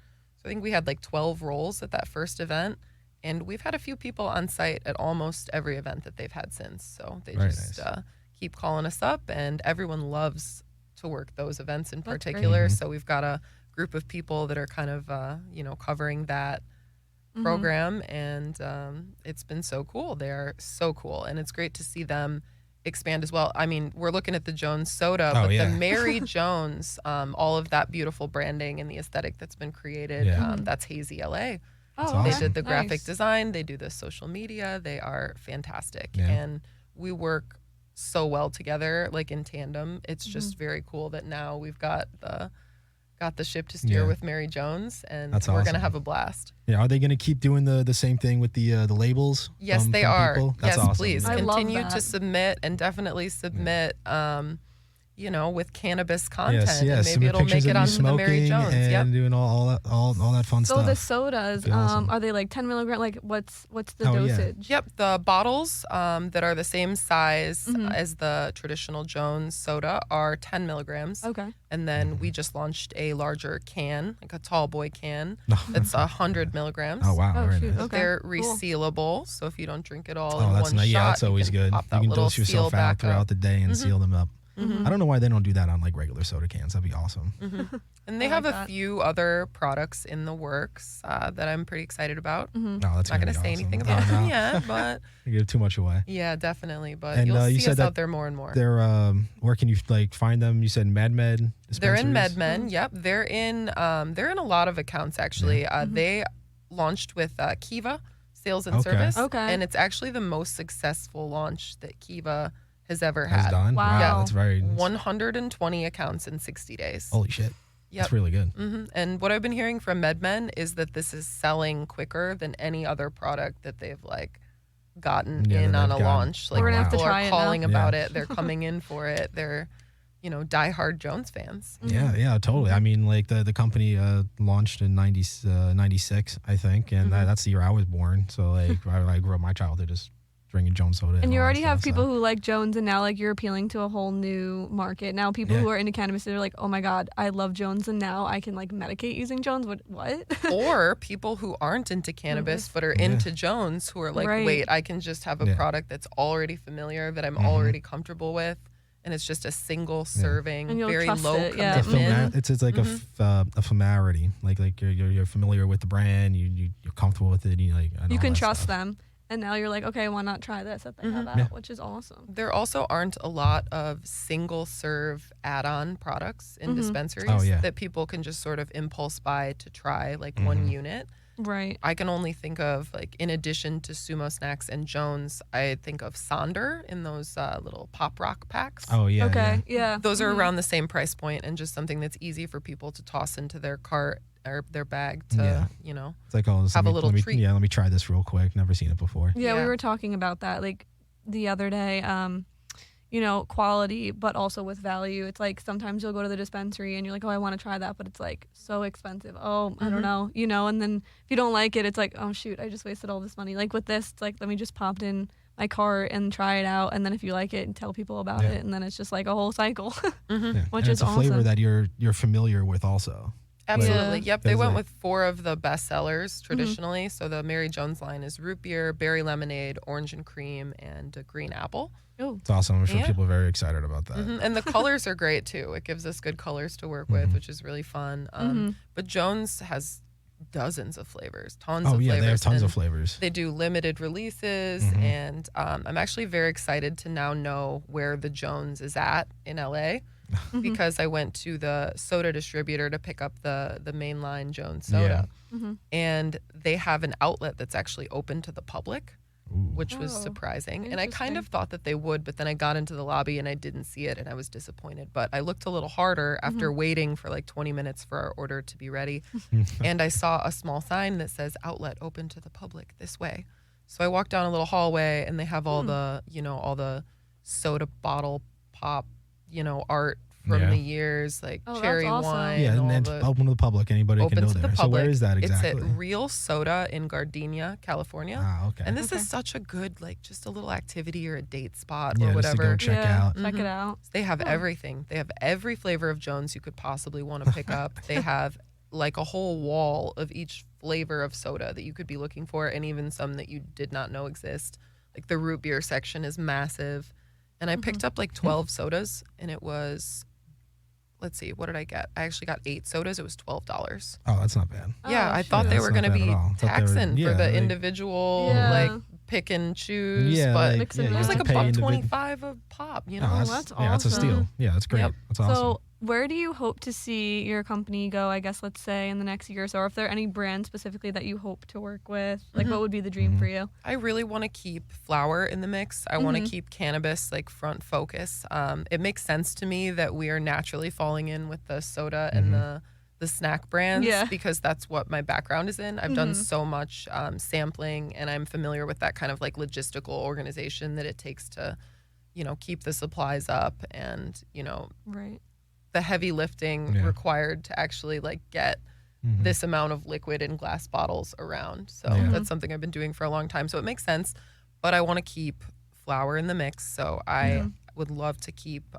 D: So I think we had like 12 roles at that first event. And we've had a few people on site at almost every event that they've had since. So they
B: Very
D: just
B: nice.
D: keep calling us up, and everyone loves to work those events in
C: That's great.
D: particular.
B: Mhm.
D: So we've got a group of people that are kind of, covering that
C: Mhm.
D: program, and it's been so cool. They are so cool, and it's great to see them expand as well. I mean, we're looking at the Jones soda,
B: Oh,
D: but
B: yeah.
D: the Mary Jones, all of that beautiful branding and the aesthetic that's been created,
B: Yeah.
D: that's Hazy LA.
B: That's
C: Oh,
D: They
B: awesome.
D: did the graphic
C: nice.
D: design, they do the social media. They are fantastic,
B: Yeah.
D: and we work so well together, like in tandem. It's just
C: Mm-hmm.
D: very cool that now we've got the ship to steer
B: Yeah.
D: with Mary Jones, and
B: That's
D: we're
B: awesome.
D: gonna have a blast.
B: Yeah, are they going to keep doing the same thing with the labels?
D: Yes,
B: from
D: they are.
B: People? That's
D: Yes,
B: awesome.
D: please
C: I love
D: continue to
C: that.
D: submit, and definitely submit. With cannabis content,
B: Yes,
D: and
B: yes.
D: maybe
B: Submit
D: it'll
B: pictures
D: make it
B: of you
D: onto the Mary
B: smoking
D: Jones.
B: and
D: Yep.
B: doing all that fun
C: So
B: stuff.
C: the sodas,
B: Be awesome.
C: are they like 10 milligram? Like what's the
B: Oh, yeah.
C: dosage?
D: Yep, the bottles that are the same size
C: Mhm.
D: as the traditional Jones soda are 10 milligrams.
C: Okay.
D: And then we just launched a larger can, like a tall boy can, that's 100 milligrams.
B: Oh wow,
C: Oh,
B: very
C: shoot.
B: nice.
C: Okay.
D: They're
C: Cool.
D: resealable, so if you don't drink it all
B: Oh,
D: in
B: that's
D: one
B: nice.
D: shot,
B: Yeah, that's always
D: you can
B: good.
D: pop
B: You
D: that
B: can
D: little
B: dose
D: seal
B: yourself out
D: back
B: throughout
D: up.
B: the day and seal them up.
C: Mhm.
B: I don't know why they don't do that on like regular soda cans. That'd be awesome.
D: And they
C: I
D: have
C: like
D: a
C: that.
D: few other products in the works that I'm pretty excited about.
C: Mhm.
B: No, that's
D: Not
B: gonna
D: going to
B: be
D: say
B: awesome.
D: anything
B: Oh,
D: about them
B: no.
D: yet, but
B: You give too much away.
D: yeah, definitely. But
B: And,
D: you'll
B: you
D: see
B: said
D: us
B: that
D: out there more and more.
B: They're where can you like find them? You said MedMed
D: They're in
B: dispensaries?
D: MedMen. Yep, they're in a lot of accounts actually. They launched with Kiva Sales and
B: Okay.
D: Service,
C: Okay.
D: and it's actually the most successful launch that Kiva has ever
B: Has
D: had.
B: done.
C: Wow.
B: Wow, that's very
D: 120 accounts in 60 days.
B: holy shit.
D: Yep.
B: That's really good.
D: And what I've been hearing from MedMen is that this is selling quicker than any other product that they've like gotten
B: Yeah,
D: in
B: that
D: on
B: they've
D: a
B: gotten.
D: launch. Like
C: We're gonna have to
D: people
C: try
D: are
C: it now.
D: calling about
B: Yeah.
D: it. They're coming in for it. They're, diehard Jones fans.
B: Yeah, totally. I mean, like the company launched in 96, I think, and that's the year I was born. So like I grew up my childhood just drinking Jones soda.
C: And you
B: all that
C: already have
B: stuff,
C: people
B: so.
C: who like Jones, and now like you're appealing to a whole new market. Now people
B: Yeah.
C: who are into cannabis, they're like, oh my god, I love Jones, and now I can like medicate using Jones. What?
D: Or people who aren't into cannabis but are
B: Yeah.
D: into Jones, who are like,
C: Right.
D: wait, I can just have a
B: Yeah.
D: product that's already familiar, that I'm already comfortable with, and it's just a single serving,
C: And you'll
D: very
C: trust
D: low
C: it, yeah.
B: It's a
D: commitment.
B: it's like a familiarity. Like you're familiar with the brand. You're comfortable with it. You like and
C: You
B: all
C: can
B: that
C: trust
B: stuff.
C: them, and now you're like, okay, why not try this if they have that,
B: Yeah.
C: which is awesome.
D: There also aren't a lot of single serve add-on products in dispensaries
B: Oh, yeah.
D: that people can just sort of impulse buy to try like one unit.
C: Right.
D: I can only think of, like, in addition to Sumo Snacks and Jones, I think of Sonder in those little pop rock packs.
B: Oh yeah.
C: Okay. Yeah.
D: Those are around the same price point, and just something that's easy for people to toss into their cart or their bag to,
B: Yeah. It's like
D: have a little treat.
B: Yeah, let me try this real quick. Never seen it before.
C: Yeah,
D: Yeah.
C: we were talking about that like the other day. Quality, but also with value. It's like sometimes you'll go to the dispensary and you're like, oh, I want to try that, but it's like so expensive. Oh, I don't know, and then if you don't like it, it's like, oh shoot, I just wasted all this money. Like with this, it's like, let me just pop it in my cart and try it out, and then if you like it, and tell people about
B: Yeah.
C: it, and then it's just like a whole cycle.
B: Yeah.
C: Which
B: and
C: is
B: it's a flavor
C: awesome.
B: that you're familiar with also.
D: Absolutely.
C: Yeah.
D: Yep. They
B: Because,
D: went
B: like-
D: with 4 of the best sellers traditionally. So the Mary Jones line is root beer, berry lemonade, orange and cream, and green apple.
C: Oh,
B: It's awesome. I'm sure
D: Yeah.
B: people are very excited about that.
D: And the colors are great too. It gives us good colors to work with, which is really fun. But Jones has dozens of flavors, tons
B: Oh
D: of
B: yeah,
D: flavors.
B: they have tons
D: and
B: of flavors.
D: They do limited releases, and I'm actually very excited to now know where the Jones is at in LA. Because I went to the soda distributor to pick up the mainline Jones soda, and they have an outlet that's actually open to the public, which was
C: Oh,
D: surprising. And I kind
C: interesting.
D: of thought that they would, but then I got into the lobby and I didn't see it, and I was disappointed. But I looked a little harder after waiting for like 20 minutes for our order to be ready, and I saw a small sign that says outlet open to the public this way. So I walked down a little hallway, and they have all the all the soda bottle pop art from
B: Yeah.
D: the years, like
C: Oh, that's
D: cherry
C: awesome.
D: wine,
B: Yeah, and
D: all
B: it's
D: the
B: open to the public. Anybody
D: open
B: can go
D: to
B: there.
D: the
B: So
D: public.
B: where is that exactly?
D: It's at Real Soda in Gardenia, California.
B: Ah, okay.
D: And this
C: Okay.
D: is such a good, like, just a little activity or a date spot
B: yeah,
D: or
B: just to
D: whatever.
B: go check
C: yeah,
B: out.
C: check it out.
D: They have everything. They have every flavor of Jones you could possibly want to pick up. They have like a whole wall of each flavor of soda that you could be looking for, and even some that you did not know exist. Like the root beer section is massive. And I picked up like 12 sodas, and it was, let's see, what did I get? I actually got 8 sodas. It was $12.
B: Oh, that's not bad.
D: Yeah, I thought
B: Yeah,
D: they
B: that's
D: were
B: not
D: going to
B: bad at
D: be
B: all. I thought they were-
D: taxing
B: yeah,
D: for the
B: like-
D: individual,
C: Yeah.
D: like pick and choose.
B: Yeah,
D: but
B: like,
C: yeah,
D: it
C: you
D: was
C: have
D: like
C: to pay
D: $1.25 a pop, you know?
B: Oh,
C: that's
B: yeah, that's a
C: awesome.
B: steal. Yeah, that's great.
D: Yep.
B: That's awesome.
C: So, where do you hope to see your company go, I guess, let's say, in the next year or so? Or if there are any brands specifically that you hope to work with? Like, what would be the dream for you?
D: I really want to keep flower in the mix. I want to keep cannabis like front focus. It makes sense to me that we are naturally falling in with the soda and the snack brands
C: Yeah.
D: because that's what my background is in. I've done so much sampling, and I'm familiar with that kind of like logistical organization that it takes to, you know, keep the supplies up and, you know,
C: Right.
D: the heavy lifting
B: Yeah.
D: required to actually like get this amount of liquid in glass bottles around. So
B: Yeah.
D: that's something I've been doing for a long time. So it makes sense, but I want to keep flour in the mix. So I would love to keep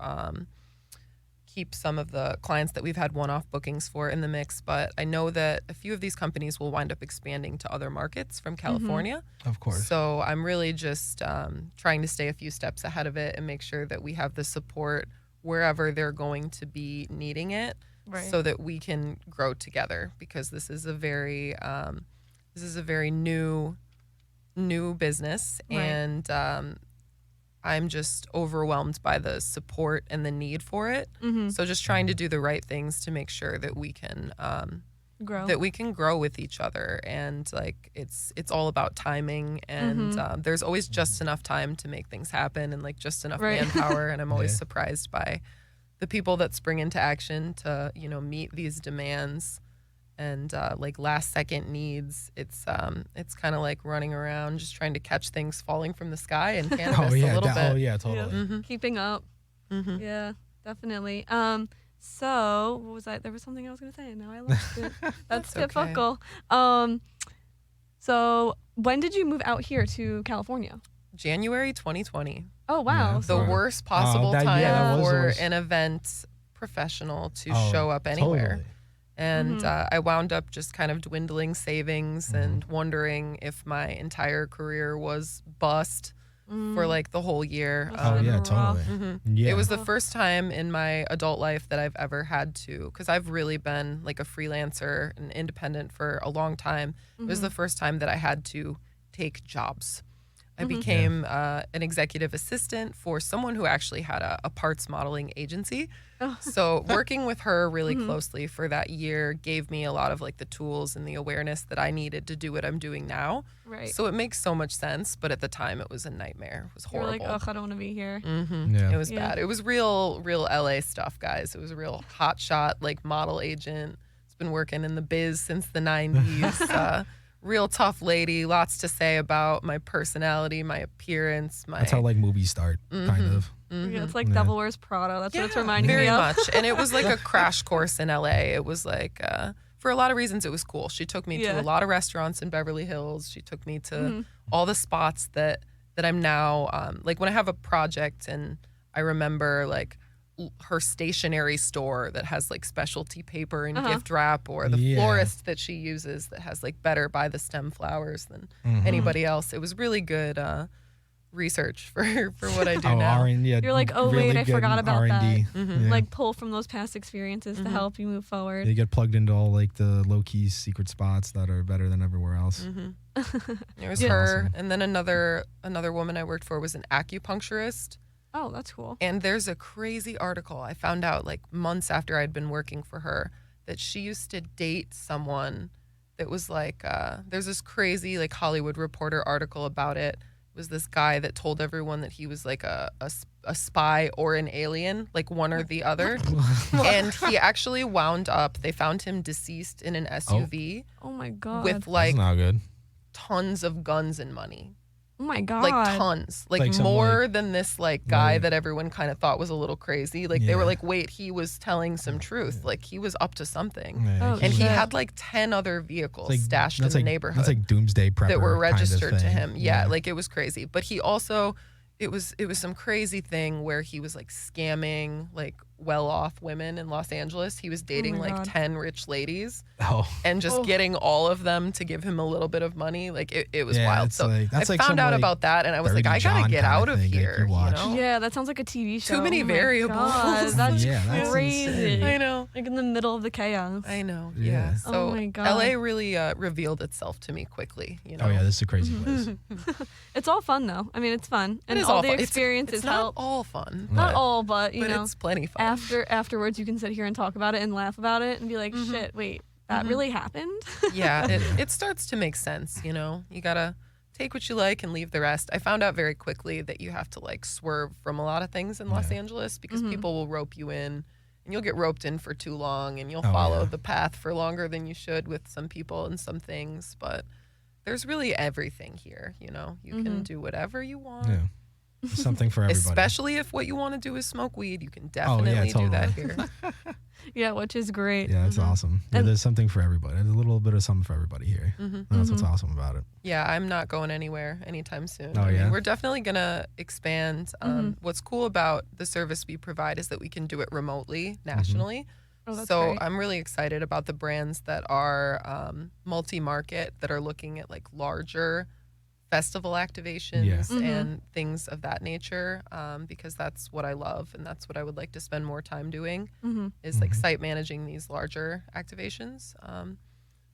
D: some of the clients that we've had one-off bookings for in the mix. But I know that a few of these companies will wind up expanding to other markets from California.
B: Of course.
D: So I'm really just trying to stay a few steps ahead of it and make sure that we have the support wherever they're going to be needing it,
C: Right.
D: so that we can grow together. Because this is a very new business,
C: Right.
D: and I'm just overwhelmed by the support and the need for it. So just trying to do the right things to make sure that we can
C: Grow.
D: with each other. And like it's all about timing, and there's always just enough time to make things happen, and like just enough
C: Right.
D: manpower. And I'm always
B: Yeah.
D: surprised by the people that spring into action to, you know, meet these demands and like last second needs. It's kind of like running around just trying to catch things falling from the sky in cannabis a little bit.
B: Oh yeah, totally.
C: Yeah. Keeping up. Yeah, definitely. So what was I? There was something I was gonna say, and now I lost it. That's
D: okay.
C: typical. So when did you move out here to California?
D: January 2020.
C: Oh wow.
B: Yeah.
D: The
B: Wow.
D: worst possible
B: that-
D: time
B: yeah,
C: that was
B: the
D: for
B: worst.
D: an event professional to
B: Oh,
D: show up anywhere.
B: totally.
D: And I wound up just kind of dwindling savings and wondering if my entire career was bust for like the whole year.
C: Must
B: Oh
C: been
B: yeah,
C: rough.
B: totally. Yeah.
D: It was the first time in my adult life that I've ever had to, because I've really been like a freelancer and independent for a long time. It was the first time that I had to take jobs. I became an executive assistant for someone who actually had a parts modeling agency. So working with her really closely for that year gave me a lot of like the tools and the awareness that I needed to do what I'm doing now.
C: Right.
D: So it makes so much sense, but at the time it was a nightmare. It was
C: You're
D: horrible.
C: like, I don't want to be here.
B: Yeah.
D: It was
C: Yeah.
D: bad. It was real LA stuff, guys. It was a real hotshot like model agent. It's been working in the biz since the 90s. Real tough lady. Lots to say about my personality, my appearance.
B: That's how like movies start, kind of.
C: Yeah, it's like Devil Wears Prada. That's what it's reminding
D: very
C: me of.
D: much. And it was like a crash course in LA. It was like for a lot of reasons it was cool. She took me
C: Yeah.
D: to a lot of restaurants in Beverly Hills. She took me to all the spots that I'm now like when I have a project, and I remember like her stationery store that has like specialty paper and gift wrap, or the
B: Yeah.
D: florist that she uses that has like better by the stem flowers than anybody else. It was really good research for what I do
B: Oh,
D: now.
B: R&D. Yeah,
C: You're like, oh,
B: really
C: wait, I
B: good
C: forgot about
B: R&D.
C: that.
B: Yeah.
C: Like pull from those past experiences to help you move forward.
B: They get plugged into all like the low key secret spots that are better than everywhere else.
D: There was
B: Yeah.
D: her,
B: Awesome.
D: and then another woman I worked for was an acupuncturist.
C: Oh, that's cool.
D: And there's a crazy article I found out like months after I'd been working for her that she used to date someone that was like, there's this crazy like Hollywood Reporter article about it. It was this guy that told everyone that he was like a spy or an alien, like one or the other. And he actually wound up, they found him deceased in an SUV
C: Oh my god.
D: with
B: That's
D: like
B: not good.
D: tons of guns and money.
C: oh my god.
D: Like tons, like
B: some,
D: more
B: like,
D: than this like guy
B: like-
D: that everyone kind of thought was a little crazy. Like they were
B: Yeah.
D: like, wait, he was telling some truth. Like he was up to something.
B: Yeah,
C: Oh,
D: And he
C: shit.
D: had like 10 other vehicles
B: like-
D: stashed in
B: that's
D: the
B: like-
D: neighborhood
B: That's like doomsday prepper
D: that were
B: kind of
D: registered to
B: thing.
D: him. Yeah, like it was crazy. But he also, it was some crazy thing where he was like scamming like well-off women in Los Angeles. He was dating
C: my
D: like
C: God.
D: 10 rich ladies
B: Oh,
D: and just getting all of them to give him a little bit of money. Like it was
B: Yeah,
D: wild.
B: it's
D: So
B: like- that's
D: I
B: like
D: found
B: some,
D: out
B: like,
D: about that and I was like,
B: Dirty
D: I gotta
B: John
D: get
B: kinda
D: out of
B: thing, like,
D: here.
B: you watch.
D: know?
C: Yeah, that sounds like a TV show.
D: many
C: Oh my
D: variables.
C: God, that's
B: Yeah, that's
C: crazy.
B: insane.
D: I know.
C: Like in the middle of the chaos.
D: I know.
B: Yeah.
D: Yeah.
C: Oh
D: So
C: my God.
D: LA really revealed itself to me quickly. You know.
B: Oh yeah, this is a crazy place.
C: It's all fun though. I mean, it's fun,
D: It
C: and
D: is
C: all the
D: fun.
C: experience
D: It's
C: is
D: not
C: help.
D: all fun,
C: Not
B: Right.
C: all, but you
D: but
C: know,
D: it's plenty fun.
C: afterwards you can sit here and talk about it and laugh about it and be like, shit, wait, that really happened.
D: Yeah, it starts to make sense, you know. You gotta take what you like and leave the rest. I found out very quickly that you have to like swerve from a lot of things in Los Angeles because people will rope you in and you'll get roped in for too long and you'll follow the path for longer than you should with some people and some things. But there's really everything here, you know. You can do whatever you want.
B: Yeah, there's something for everybody.
D: Especially if what you want to do is smoke weed, you can
B: Oh, yeah,
D: definitely do that
B: totally.
D: here.
C: Yeah, which is great.
B: Yeah, it's awesome. Yeah,
C: And-
B: there's something for everybody. There's a little bit of something for everybody here. That's what's awesome about it.
D: Yeah, I'm not going anywhere anytime soon.
B: Oh,
D: I mean,
B: yeah?
D: we're definitely going to expand. What's cool about the service we provide is that we can do it remotely, nationally.
C: Oh, that's
D: So
C: great.
D: I'm really excited about the brands that are multi-market, that are looking at like larger festival activations
B: Yeah.
D: and things of that nature, because that's what I love and that's what I would like to spend more time doing is like site managing these larger activations.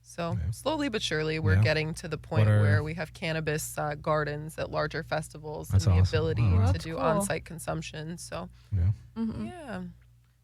D: So slowly but surely we're
B: Yeah.
D: getting to the point
B: are-
D: where we have cannabis gardens at larger festivals
B: That's
D: and the
B: awesome.
D: ability
B: Oh, wow.
D: to
C: That's
D: do
C: cool.
D: on-site consumption. So
B: Yeah.
D: yeah.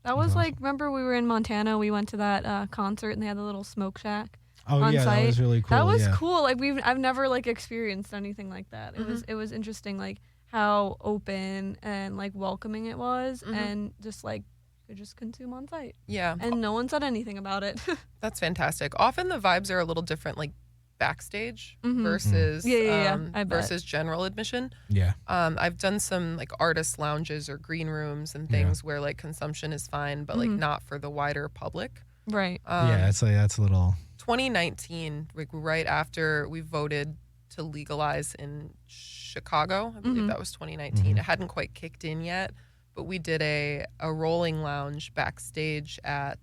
C: That was
B: awesome.
C: like, remember we were in Montana, we went to that concert and they had the little smoke shack
B: Oh
C: on
B: yeah,
C: site.
B: that was really cool.
C: That was
B: yeah.
C: cool. Like I've never like experienced anything like that. It was interesting, like how open and like welcoming it was, and just like you could just consume on site,
D: Yeah.
C: and no one said anything about it.
D: That's fantastic. Often the vibes are a little different, like backstage versus
C: Yeah, I bet.
D: versus general admission.
B: Yeah.
D: I've done some like artist lounges or green rooms and things where like consumption is fine, but like not for the wider public.
C: Right.
B: Yeah, it's like that's a little.
D: 2019, like right after we voted to legalize in Chicago, I believe that was 2019. It hadn't quite kicked in yet, but we did a rolling lounge backstage at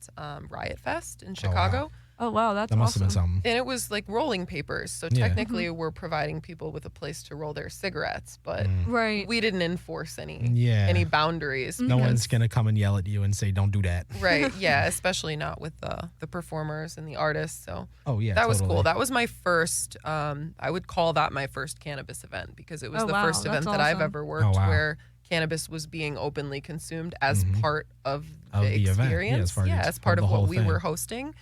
D: Riot Fest in Chicago.
C: Oh wow, that's
B: That must
C: awesome.
B: have been something.
D: And it was like rolling papers. So
B: Yeah.
D: technically we're providing people with a place to roll their cigarettes, but
C: Right.
D: we didn't enforce any
B: Yeah.
D: any boundaries.
B: No
D: because-
B: one's gonna come and yell at you and say, "Don't do that."
D: Right, yeah, especially not with the performers and the artists. So
B: Oh yeah,
D: that was
B: totally.
D: cool. That was my first, I would call that my first cannabis event because it was
C: Oh,
D: the
C: wow,
D: first event
C: that's
D: that I've
C: awesome.
D: ever worked
B: wow.
D: where cannabis was being openly consumed as part of
B: Of
D: the
B: the event. Yeah,
D: experience.
B: as part of the-
D: as part
B: of
D: of
B: the
D: what
B: whole
D: we
B: thing.
D: were hosting.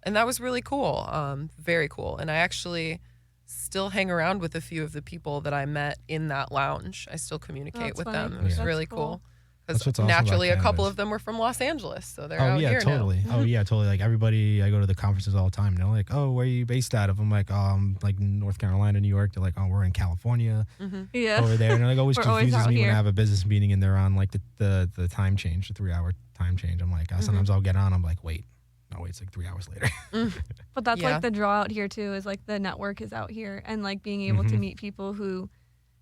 D: And that was really cool, very cool. And I actually still hang around with a few of the people that I met in that lounge. I still communicate
C: That's
D: with
C: funny.
D: them. It was
C: That's
D: really
C: cool.
D: cool.
B: That's
D: Because
B: what's awesome about
D: naturally, a couple
B: cannabis.
D: of them were from Los Angeles, so they're
B: Oh
D: out
B: yeah,
D: here
B: totally.
D: now.
B: Oh yeah, totally. Like everybody, I go to the conferences all the time. And they're like, "Oh, where are you based out of?" I'm like, "Oh, I'm like North Carolina, New York." They're like, "Oh, we're in California
C: Yeah.
B: over there." And it like always
C: We're always
B: confuses
C: out
B: me when
C: here.
B: I have a business meeting and they're on like the time change, the 3-hour time change. I'm like, sometimes I'll get on. I'm like, wait, no, it's like 3 hours later.
C: But that's
D: Yeah.
C: like the draw out here too, is like the network is out here, and like being able to meet people who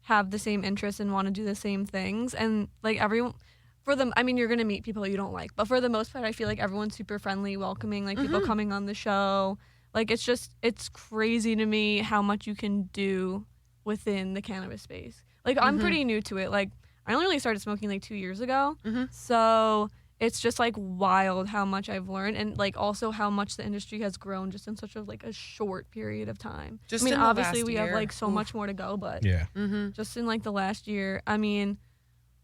C: have the same interests and want to do the same things, and like everyone. For them, I mean, you're gonna meet people you don't like, but for the most part, I feel like everyone's super friendly, welcoming. Like people coming on the show, like it's crazy to me how much you can do within the cannabis space. Like I'm pretty new to it. Like I only really started smoking like 2 years ago, so it's just like wild how much I've learned, and like also how much the industry has grown just in such a short period of time.
D: Just
C: I mean,
D: in the
C: obviously
D: last
C: we have
D: year.
C: like so much more to go, but
B: Yeah.
C: just in like the last year, I mean,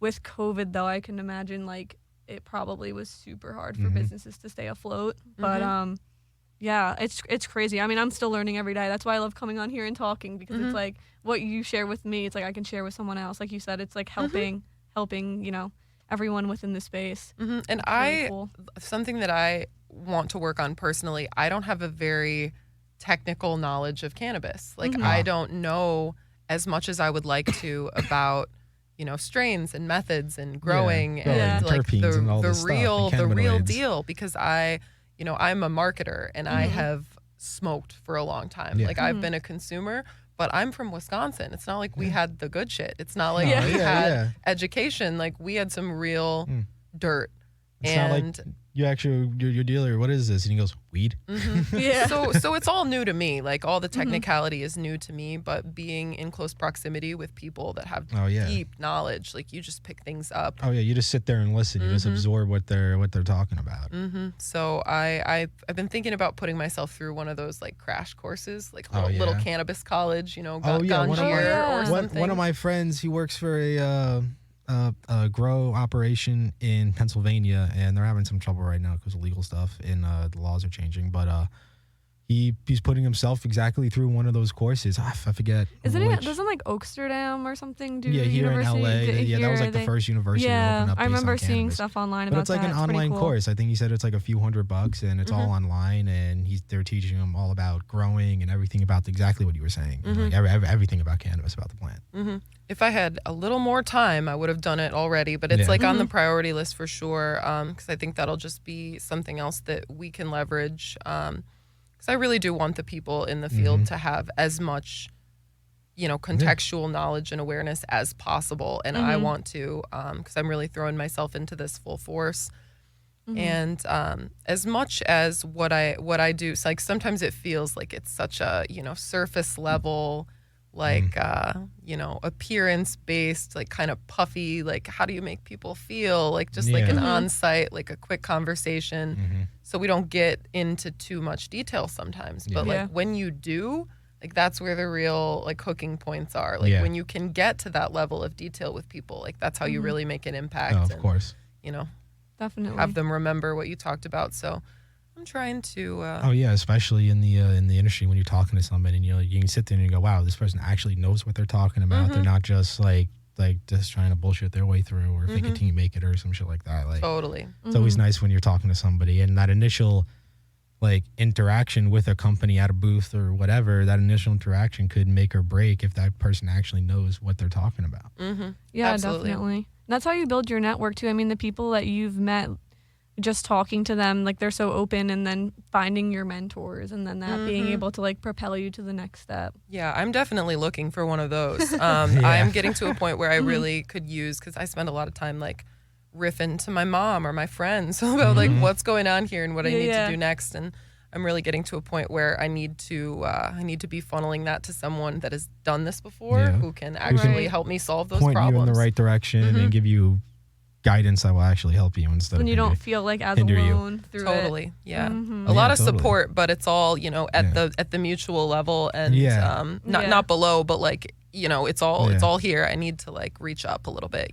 C: with COVID though, I can imagine like it probably was super hard for businesses to stay afloat. But yeah, it's crazy. I mean, I'm still learning every day. That's why I love coming on here and talking, because it's like what you share with me, it's like I can share with someone else. Like you said, it's like helping, you know, everyone within the space.
D: And
C: It's really
D: I,
C: cool.
D: something that I want to work on personally, I don't have a very technical knowledge of cannabis. Like I don't know as much as I would like to about, you know, strains and methods and growing
B: growing,
D: and like
B: terpenes and all this stuff, and
D: the real
B: cannabinoids.
D: deal, because I'm a marketer and I have smoked for a long time.
B: Yeah.
D: Like I've been a consumer, but I'm from Wisconsin. It's not like we had the good shit. It's not like
B: Yeah.
D: we
B: Yeah,
D: had
B: yeah.
D: education. Like we had some real dirt
B: It's not like you actually, your dealer, what is this? And he goes, weed.
C: Yeah.
D: So it's all new to me. Like all the technicality is new to me, but being in close proximity with people that have deep knowledge, like you just pick things up.
B: Oh yeah, you just sit there and listen. You just absorb what they're talking about.
D: So I've been thinking about putting myself through one of those like crash courses, like little cannabis college, you know, Gangier or something.
B: One of my friends, he works for a grow operation in Pennsylvania, and they're having some trouble right now because of legal stuff and the laws are changing. But he's putting himself exactly through one of those courses. I forget.
C: Doesn't like Oaksterdam or something do
B: here
C: university?
B: in LA? That was like the first university to open up.
C: I remember seeing
B: cannabis.
C: stuff online
B: but
C: about
B: it's like
C: that.
B: an online
C: cool.
B: course. I think he said it's like a few $100 and it's all online, and they're teaching him all about growing and everything about exactly what you were saying, like everything about cannabis, about the plant.
D: If I had a little more time, I would have done it already, but it's like on the priority list for sure, because I think that'll just be something else that we can leverage, because I really do want the people in the field to have as much, contextual knowledge and awareness as possible, and I want to, because I'm really throwing myself into this full force. And as much as what I do, it's like sometimes it feels like it's such a surface level, like appearance based, like kind of puffy, like how do you make people feel, like just like an on-site, like a quick conversation, so we don't get into too much detail sometimes, but like when you do, like that's where the real like hooking points are, like when you can get to that level of detail with people, like that's how you really make an impact.
B: Of course,
C: definitely
D: have them remember what you talked about. So I'm trying to
B: especially in the industry, when you're talking to somebody and you can sit there and you go, wow, this person actually knows what they're talking about. They're not just like just trying to bullshit their way through or fake it till you make it or some shit like that. Like
D: totally,
B: it's always nice when you're talking to somebody and that initial like interaction with a company at a booth or whatever, that initial interaction could make or break if that person actually knows what they're talking about.
C: Yeah,
D: absolutely.
C: definitely. That's how you build your network too. I mean, the people that you've met, just talking to them, like they're so open, and then finding your mentors, and then that being able to like propel you to the next step.
D: Yeah, I'm definitely looking for one of those. I'm getting to a point where I really could use, because I spend a lot of time like riffing to my mom or my friends about like what's going on here and what I need to do next, and I'm really getting to a point where I need to be funneling that to someone that has done this before, who can actually help me solve those
B: Point
D: problems.
B: you in the right direction and give you guidance that will actually help you instead
C: and
B: of
C: you don't feel like as
B: hinder
C: alone through
D: totally
C: it.
D: Yeah, a lot of support, but it's all at the mutual level, and not below, but like it's all here. I need to like reach up a little bit,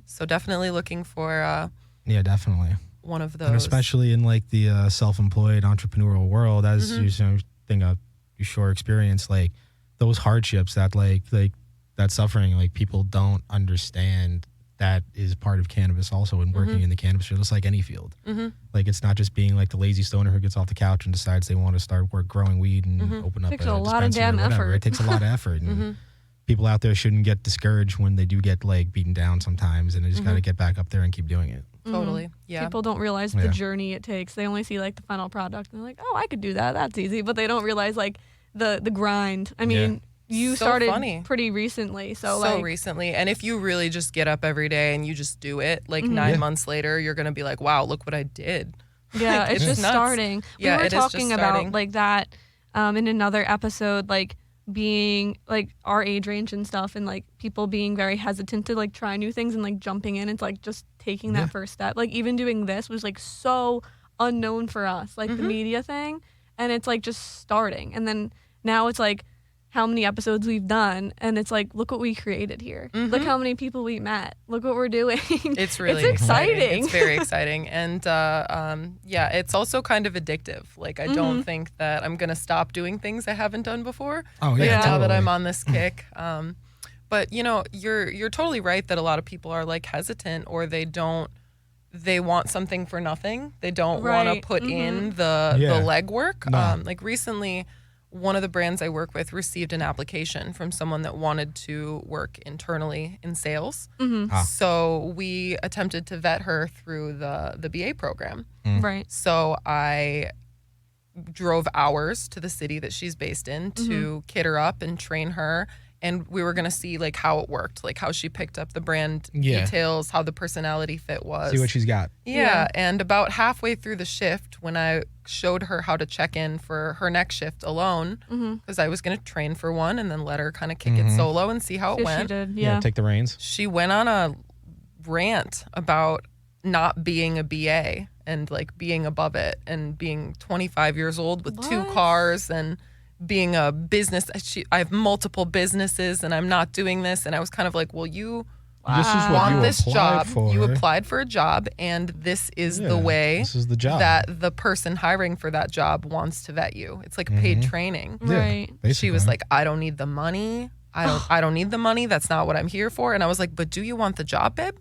D: so definitely looking for
B: definitely
D: one of those,
B: and especially in like the self-employed entrepreneurial world, as you think of your short experience, like those hardships, that like that suffering, like people don't understand that is part of cannabis also, and working in the cannabis field, just like any field. Like it's not just being like the lazy stoner who gets off the couch and decides they want to start growing weed and open up a
C: lot of damn effort.
B: It takes a lot of effort. And people out there shouldn't get discouraged when they do get like beaten down sometimes, and they just got to get back up there and keep doing it.
D: Totally. Yeah.
C: People don't realize the journey it takes. They only see like the final product and they're like, oh, I could do that. That's easy. But they don't realize like the grind. I mean, you started pretty recently. So
D: recently. And if you really just get up every day and you just do it, like 9 months later, you're going to be like, wow, look what I did.
C: Yeah,
D: like,
C: it's just
D: nuts.
C: starting.
D: Yeah,
C: we were talking about like that in another episode, like being like our age range and stuff, and like people being very hesitant to like try new things and like jumping in. It's like just taking that first step. Like even doing this was like so unknown for us, like the media thing, and it's like just starting. And then now it's like how many episodes we've done, and it's like, look what we created here. Look how many people we met. Look what we're doing.
D: It's really
C: exciting.
D: It's very exciting. And it's also kind of addictive. Like I don't think that I'm gonna stop doing things I haven't done before.
B: Oh yeah,
D: now that I'm on this kick. But you're totally right that a lot of people are like hesitant, or they want something for nothing. They don't want to put in the legwork.
B: No.
D: Like recently, one of the brands I work with received an application from someone that wanted to work internally in sales. So we attempted to vet her through the BA program.
C: Right.
D: So I drove hours to the city that she's based in to kit her up and train her. and we were going to see like how it worked, like how she picked up the brand
B: Yeah.
D: details, how the personality fit was.
B: See what she's got.
D: Yeah. And about halfway through the shift, when I showed her how to check in for her next shift alone, because I was going to train for one and then let her kind of kick it solo and see how it
C: She
D: went.
C: did.
B: Yeah,
C: Yeah.
B: take the reins.
D: She went on a rant about not being a BA and like being above it and being 25 years old with 2
C: What?
D: cars and being a business. I have multiple businesses and I'm not doing this. And I was kind of like, well, you
B: This is what
D: want
B: you
D: this
B: applied
D: job.
B: for.
D: You applied for a job, and this is
B: Yeah,
D: the way
B: This is the job.
D: that the person hiring for that job wants to vet you. It's like paid training.
B: Yeah,
C: Right.
D: She
B: basically.
D: was like, I don't need the money. I don't need the money. That's not what I'm here for. And I was like, but do you want the job, babe?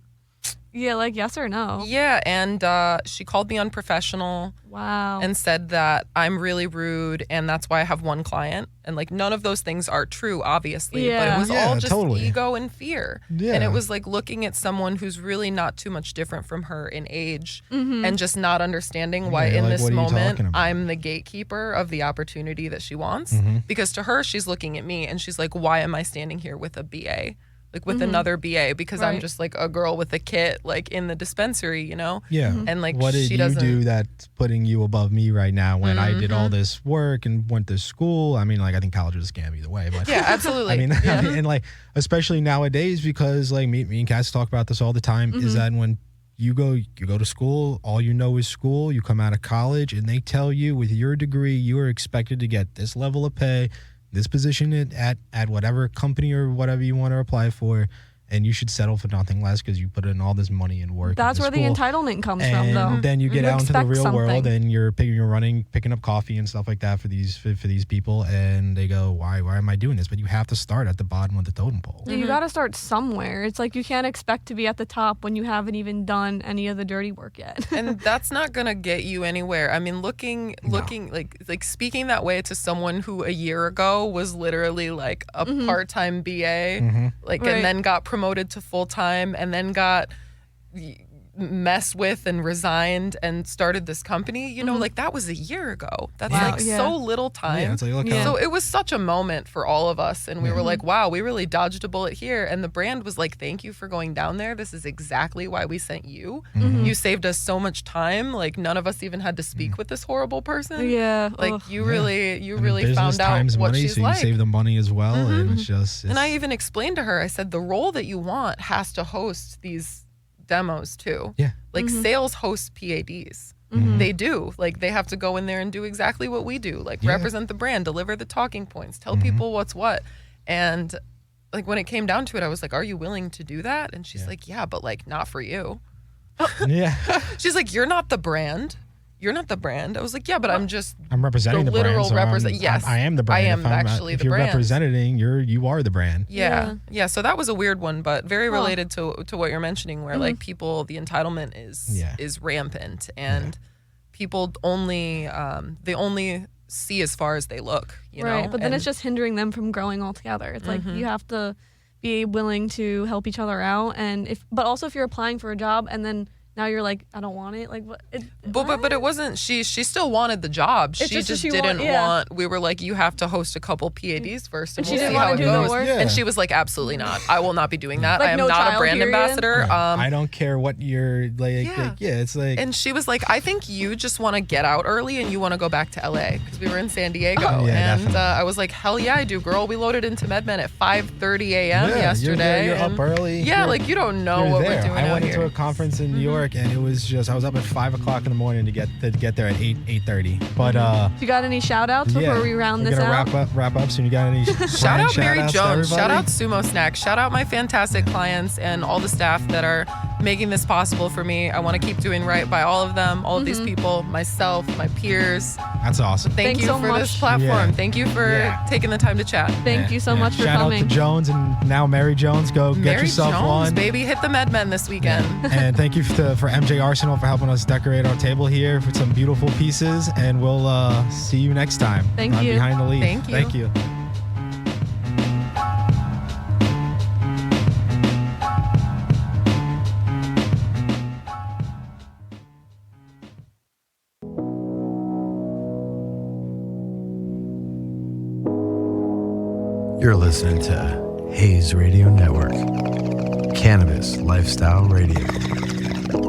C: Yeah, like yes or no.
D: Yeah. And she called me unprofessional
C: Wow.
D: and said that I'm really rude and that's why I have one client. And like none of those things are true, obviously. But
C: Yeah.
D: it was
B: Yeah,
D: all just
B: totally.
D: ego and fear.
B: Yeah.
D: And it was like looking at someone who's really not too much different from her in age and just not understanding why
B: Yeah,
D: in
B: like,
D: this
B: what are you
D: moment
B: talking about?
D: I'm the gatekeeper of the opportunity that she wants. Because to her, she's looking at me and she's like, why am I standing here with a BA? Like with another BA, because I'm
C: Right.
D: just like a girl with a kit, like in the dispensary, you know?
B: Yeah.
D: And like
B: What did
D: she
B: you
D: doesn't
B: do that's putting you above me right now when I did all this work and went to school? I mean, like, I think college is a scam either way. But
D: Yeah, absolutely.
B: I mean, and like, especially nowadays, because like me and Cass talk about this all the time, is that when you go to school, all you know is school, you come out of college, and they tell you with your degree, you are expected to get this level of pay, this position at whatever company or whatever you want to apply for, and you should settle for nothing less because you put in all this money and work.
C: That's
B: into
C: where the
B: school.
C: entitlement comes
B: And
C: from, though.
B: then you get
C: You
B: out into the
C: expect
B: real world,
C: something.
B: and you're picking up coffee and stuff like that for these people, and they go, why am I doing this? But you have to start at the bottom of the totem pole.
C: You got to start somewhere. It's like you can't expect to be at the top when you haven't even done any of the dirty work yet.
D: And that's not gonna get you anywhere. I mean, looking like speaking that way to someone who a year ago was literally like a part-time BA, like
C: Right.
D: and then got promoted to full-time and then got messed with and resigned and started this company, you know, like that was a year ago. That's
C: Wow.
D: like
C: Yeah.
D: so little time.
B: Yeah, it's like, look
C: Yeah.
B: how
D: So it was such a moment for all of us. And we were like, wow, we really dodged a bullet here. And the brand was like, thank you for going down there. This is exactly why we sent you. You saved us so much time. Like none of us even had to speak with this horrible person.
C: Yeah.
D: Like
C: ugh.
D: you really
B: I mean,
D: really
B: business
D: found out
B: times
D: what
B: money,
D: she's
B: so you
D: like.
B: save the money as well, and it's just.
D: And I even explained to her, I said, the role that you want has to host these demos too.
B: Yeah.
D: Like sales host PADs. They do. Like they have to go in there and do exactly what we do. Like
B: Yeah.
D: represent the brand, deliver the talking points, tell people what's what. And like when it came down to it, I was like, are you willing to do that? And she's like, yeah, but like not for you.
B: Yeah,
D: She's like, you're not the brand. You're not the brand. I was like, yeah, but I'm just
B: I'm representing the
D: literal
B: brand. So
D: represent-
B: I'm,
D: yes,
B: I am the brand.
D: I am
B: If I'm,
D: actually
B: if
D: the
B: you're
D: brand.
B: representing, you are the brand.
D: Yeah. So that was a weird one, but very
C: Huh.
D: related to what you're mentioning, where like people, the entitlement is rampant, and people only they only see as far as they look, you
C: right.
D: know.
C: But then
D: And
C: it's just hindering them from growing altogether. It's like you have to be willing to help each other out, and but also if you're applying for a job and then now you're like, I don't want it. Like what?
D: But it wasn't. She still wanted the job. She
C: just that
D: just
C: she
D: didn't
C: yeah.
D: want. We were like, you have to host a couple PADs first, and
C: And she
D: we'll
C: didn't
D: see how
C: wanna
D: it
C: do the
D: goes.
C: work?
B: Yeah.
D: And she was like, absolutely not. I will not be doing that.
C: Like
D: I am
C: no
D: not a
C: trial
D: brand
C: period?
D: ambassador.
B: I don't care what you're like.
D: Yeah.
B: It's like.
D: And she was like, I think you just want to get out early and you want to go back to LA because we were in San Diego.
B: Oh, yeah,
D: and
B: definitely.
D: I was like, hell yeah, I do, girl. We loaded into MedMen at 5:30 a.m.
B: Yeah,
D: yesterday.
B: You're up
D: and-
B: early.
D: Yeah,
B: You're-
D: like you don't know
B: you're
D: what
B: there.
D: we're doing
B: I
D: out
B: went
D: here.
B: into a conference in New York, and it was just I was up at 5 o'clock in the morning to get there at 8:30. But
C: You got any shout outs before we round
B: we're
C: this
B: gonna
C: out?
B: wrap up soon. You got any?
D: Shout out Mary
B: shout-outs to
D: Jones. Shout
B: everybody?
D: out Sumo Snack. Shout out my fantastic clients and all the staff that are making this possible for me. I want to keep doing right by all of them, all of these people, myself, my peers.
B: That's awesome.
D: Thank
C: Thanks
D: you
C: so
D: for this
C: much.
D: platform.
B: Yeah.
D: Thank you for
B: Yeah.
D: taking the time to chat.
C: Thank you so much for
B: Shout
C: coming.
B: out to Jones and now Mary Jones. Go get
D: Mary
B: yourself
D: Jones,
B: one.
D: baby. Hit the MedMen this weekend.
B: And thank you for MJ Arsenal for helping us decorate our table here with some beautiful pieces. And we'll see you next time.
C: Thank
B: on
C: you.
B: Behind the Leaf.
D: Thank you.
B: Thank you.
A: You're listening to Hayes Radio Network. Cannabis Lifestyle Radio.